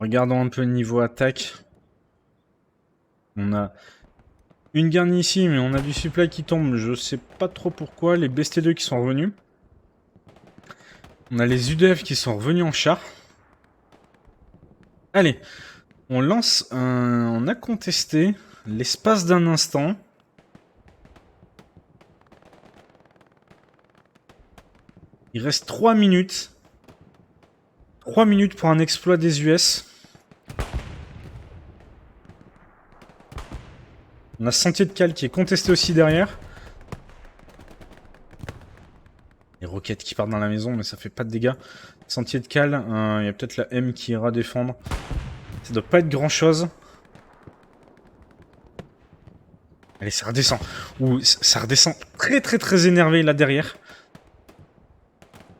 Regardons un peu le niveau attaque. On a une garnie ici, mais on a du supply qui tombe. Je sais pas trop pourquoi. Les BST2 qui sont revenus. On a les UDF qui sont revenus en char. Allez, on lance un... On a contesté l'espace d'un instant. Il reste 3 minutes. 3 minutes pour un exploit des US. On a Sentier de Cal qui est contesté aussi derrière. Les roquettes qui partent dans la maison, mais ça fait pas de dégâts. Sentier de Cal, il y a peut-être la M qui ira défendre. Ça doit pas être grand chose. Allez, ça redescend. Ouh, ça redescend très très très énervé là derrière.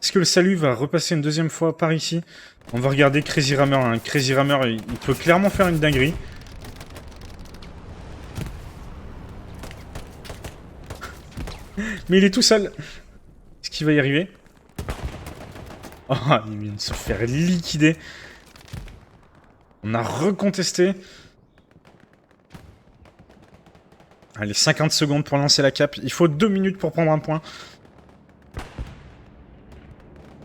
Est-ce que le salut va repasser une deuxième fois par ici? On va regarder Crazy Rammer. Hein. Crazy Rammer, il peut clairement faire une dinguerie. Mais il est tout seul. Est-ce qu'il va y arriver? Oh, il vient de se faire liquider. On a recontesté. Allez, 50 secondes pour lancer la cape. Il faut 2 minutes pour prendre un point.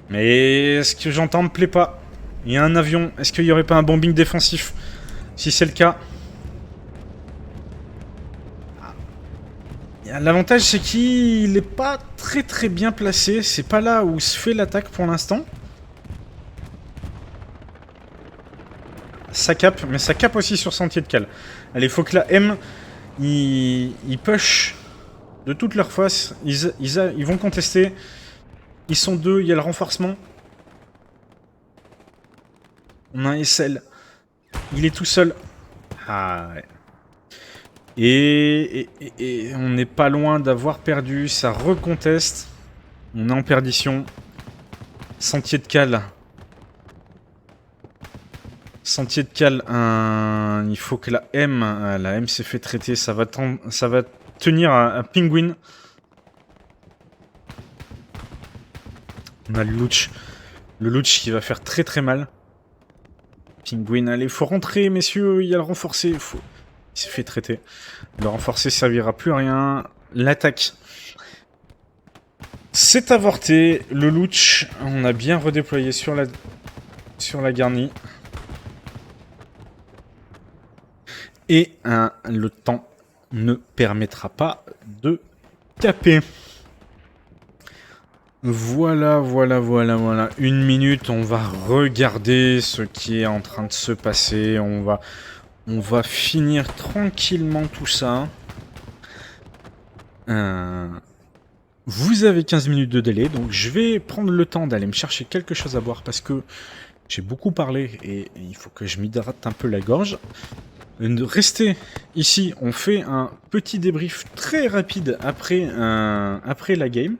Mais ce que j'entends me plaît pas. Il y a un avion. Est-ce qu'il n'y aurait pas un bombing défensif? Si c'est le cas... Il L'avantage, c'est qu'il est pas très très bien placé. C'est pas là où se fait l'attaque pour l'instant. Ça cape, mais ça cape aussi sur Sentier de Cal. Allez, faut que la M, ils push de toutes leurs faces. Ils vont contester. Ils sont deux, il y a le renforcement. On a un SL. Il est tout seul. Ah ouais. Et on n'est pas loin d'avoir perdu. Ça reconteste. On est en perdition. Sentier de Cal. Sentier de Cal. Il faut que la M s'est fait traiter. Ça va tenir un pingouin. On a le Louch. Le Louch qui va faire très très mal. Pingouin, allez, faut rentrer, messieurs. Il y a le renforcé. Il s'est fait traiter. Le renforcé servira plus à rien. L'attaque. C'est avorté. Le Louch, on a bien redéployé sur la garnie. Et le temps ne permettra pas de caper. Voilà. 1 minute, on va regarder ce qui est en train de se passer. On va finir tranquillement tout ça. Vous avez 15 minutes de délai, donc je vais prendre le temps d'aller me chercher quelque chose à boire parce que j'ai beaucoup parlé et il faut que je m'hydrate un peu la gorge. Restez ici, on fait un petit débrief très rapide après la game.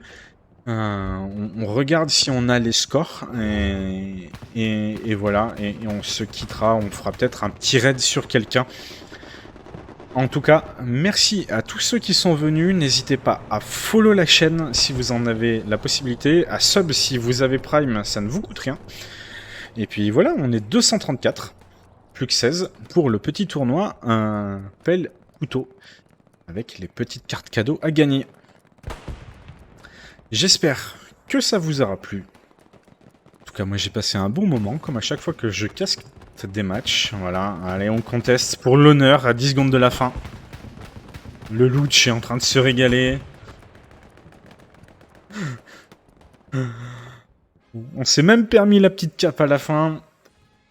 On regarde si on a les scores et voilà, et on se quittera, on fera peut-être un petit raid sur quelqu'un. En tout cas, merci à tous ceux qui sont venus, n'hésitez pas à follow la chaîne si vous en avez la possibilité, à sub si vous avez Prime, ça ne vous coûte rien. Et puis voilà, on est 234, plus que 16, pour le petit tournoi, un pelle couteau, avec les petites cartes cadeaux à gagner. J'espère que ça vous aura plu. En tout cas, moi j'ai passé un bon moment, comme à chaque fois que je casse des matchs. Voilà, allez, on conteste pour l'honneur à 10 secondes de la fin. Le Louch est en train de se régaler. On s'est même permis la petite cape à la fin.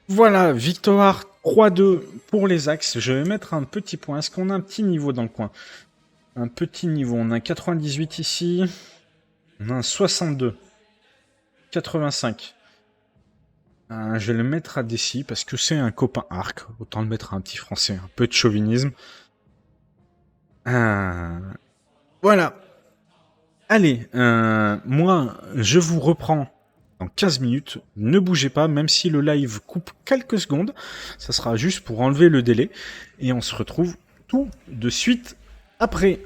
Voilà, victoire 3-2 pour les axes. Je vais mettre un petit point. Est-ce qu'on a un petit niveau dans le coin? Un petit niveau. On a un 98 ici. On a un 62. 85. Je vais le mettre à Dessy parce que c'est un copain arc. Autant le mettre à un petit français. Un peu de chauvinisme. Voilà. Allez, moi, je vous reprends dans 15 minutes. Ne bougez pas, même si le live coupe quelques secondes. Ça sera juste pour enlever le délai. Et on se retrouve tout de suite après.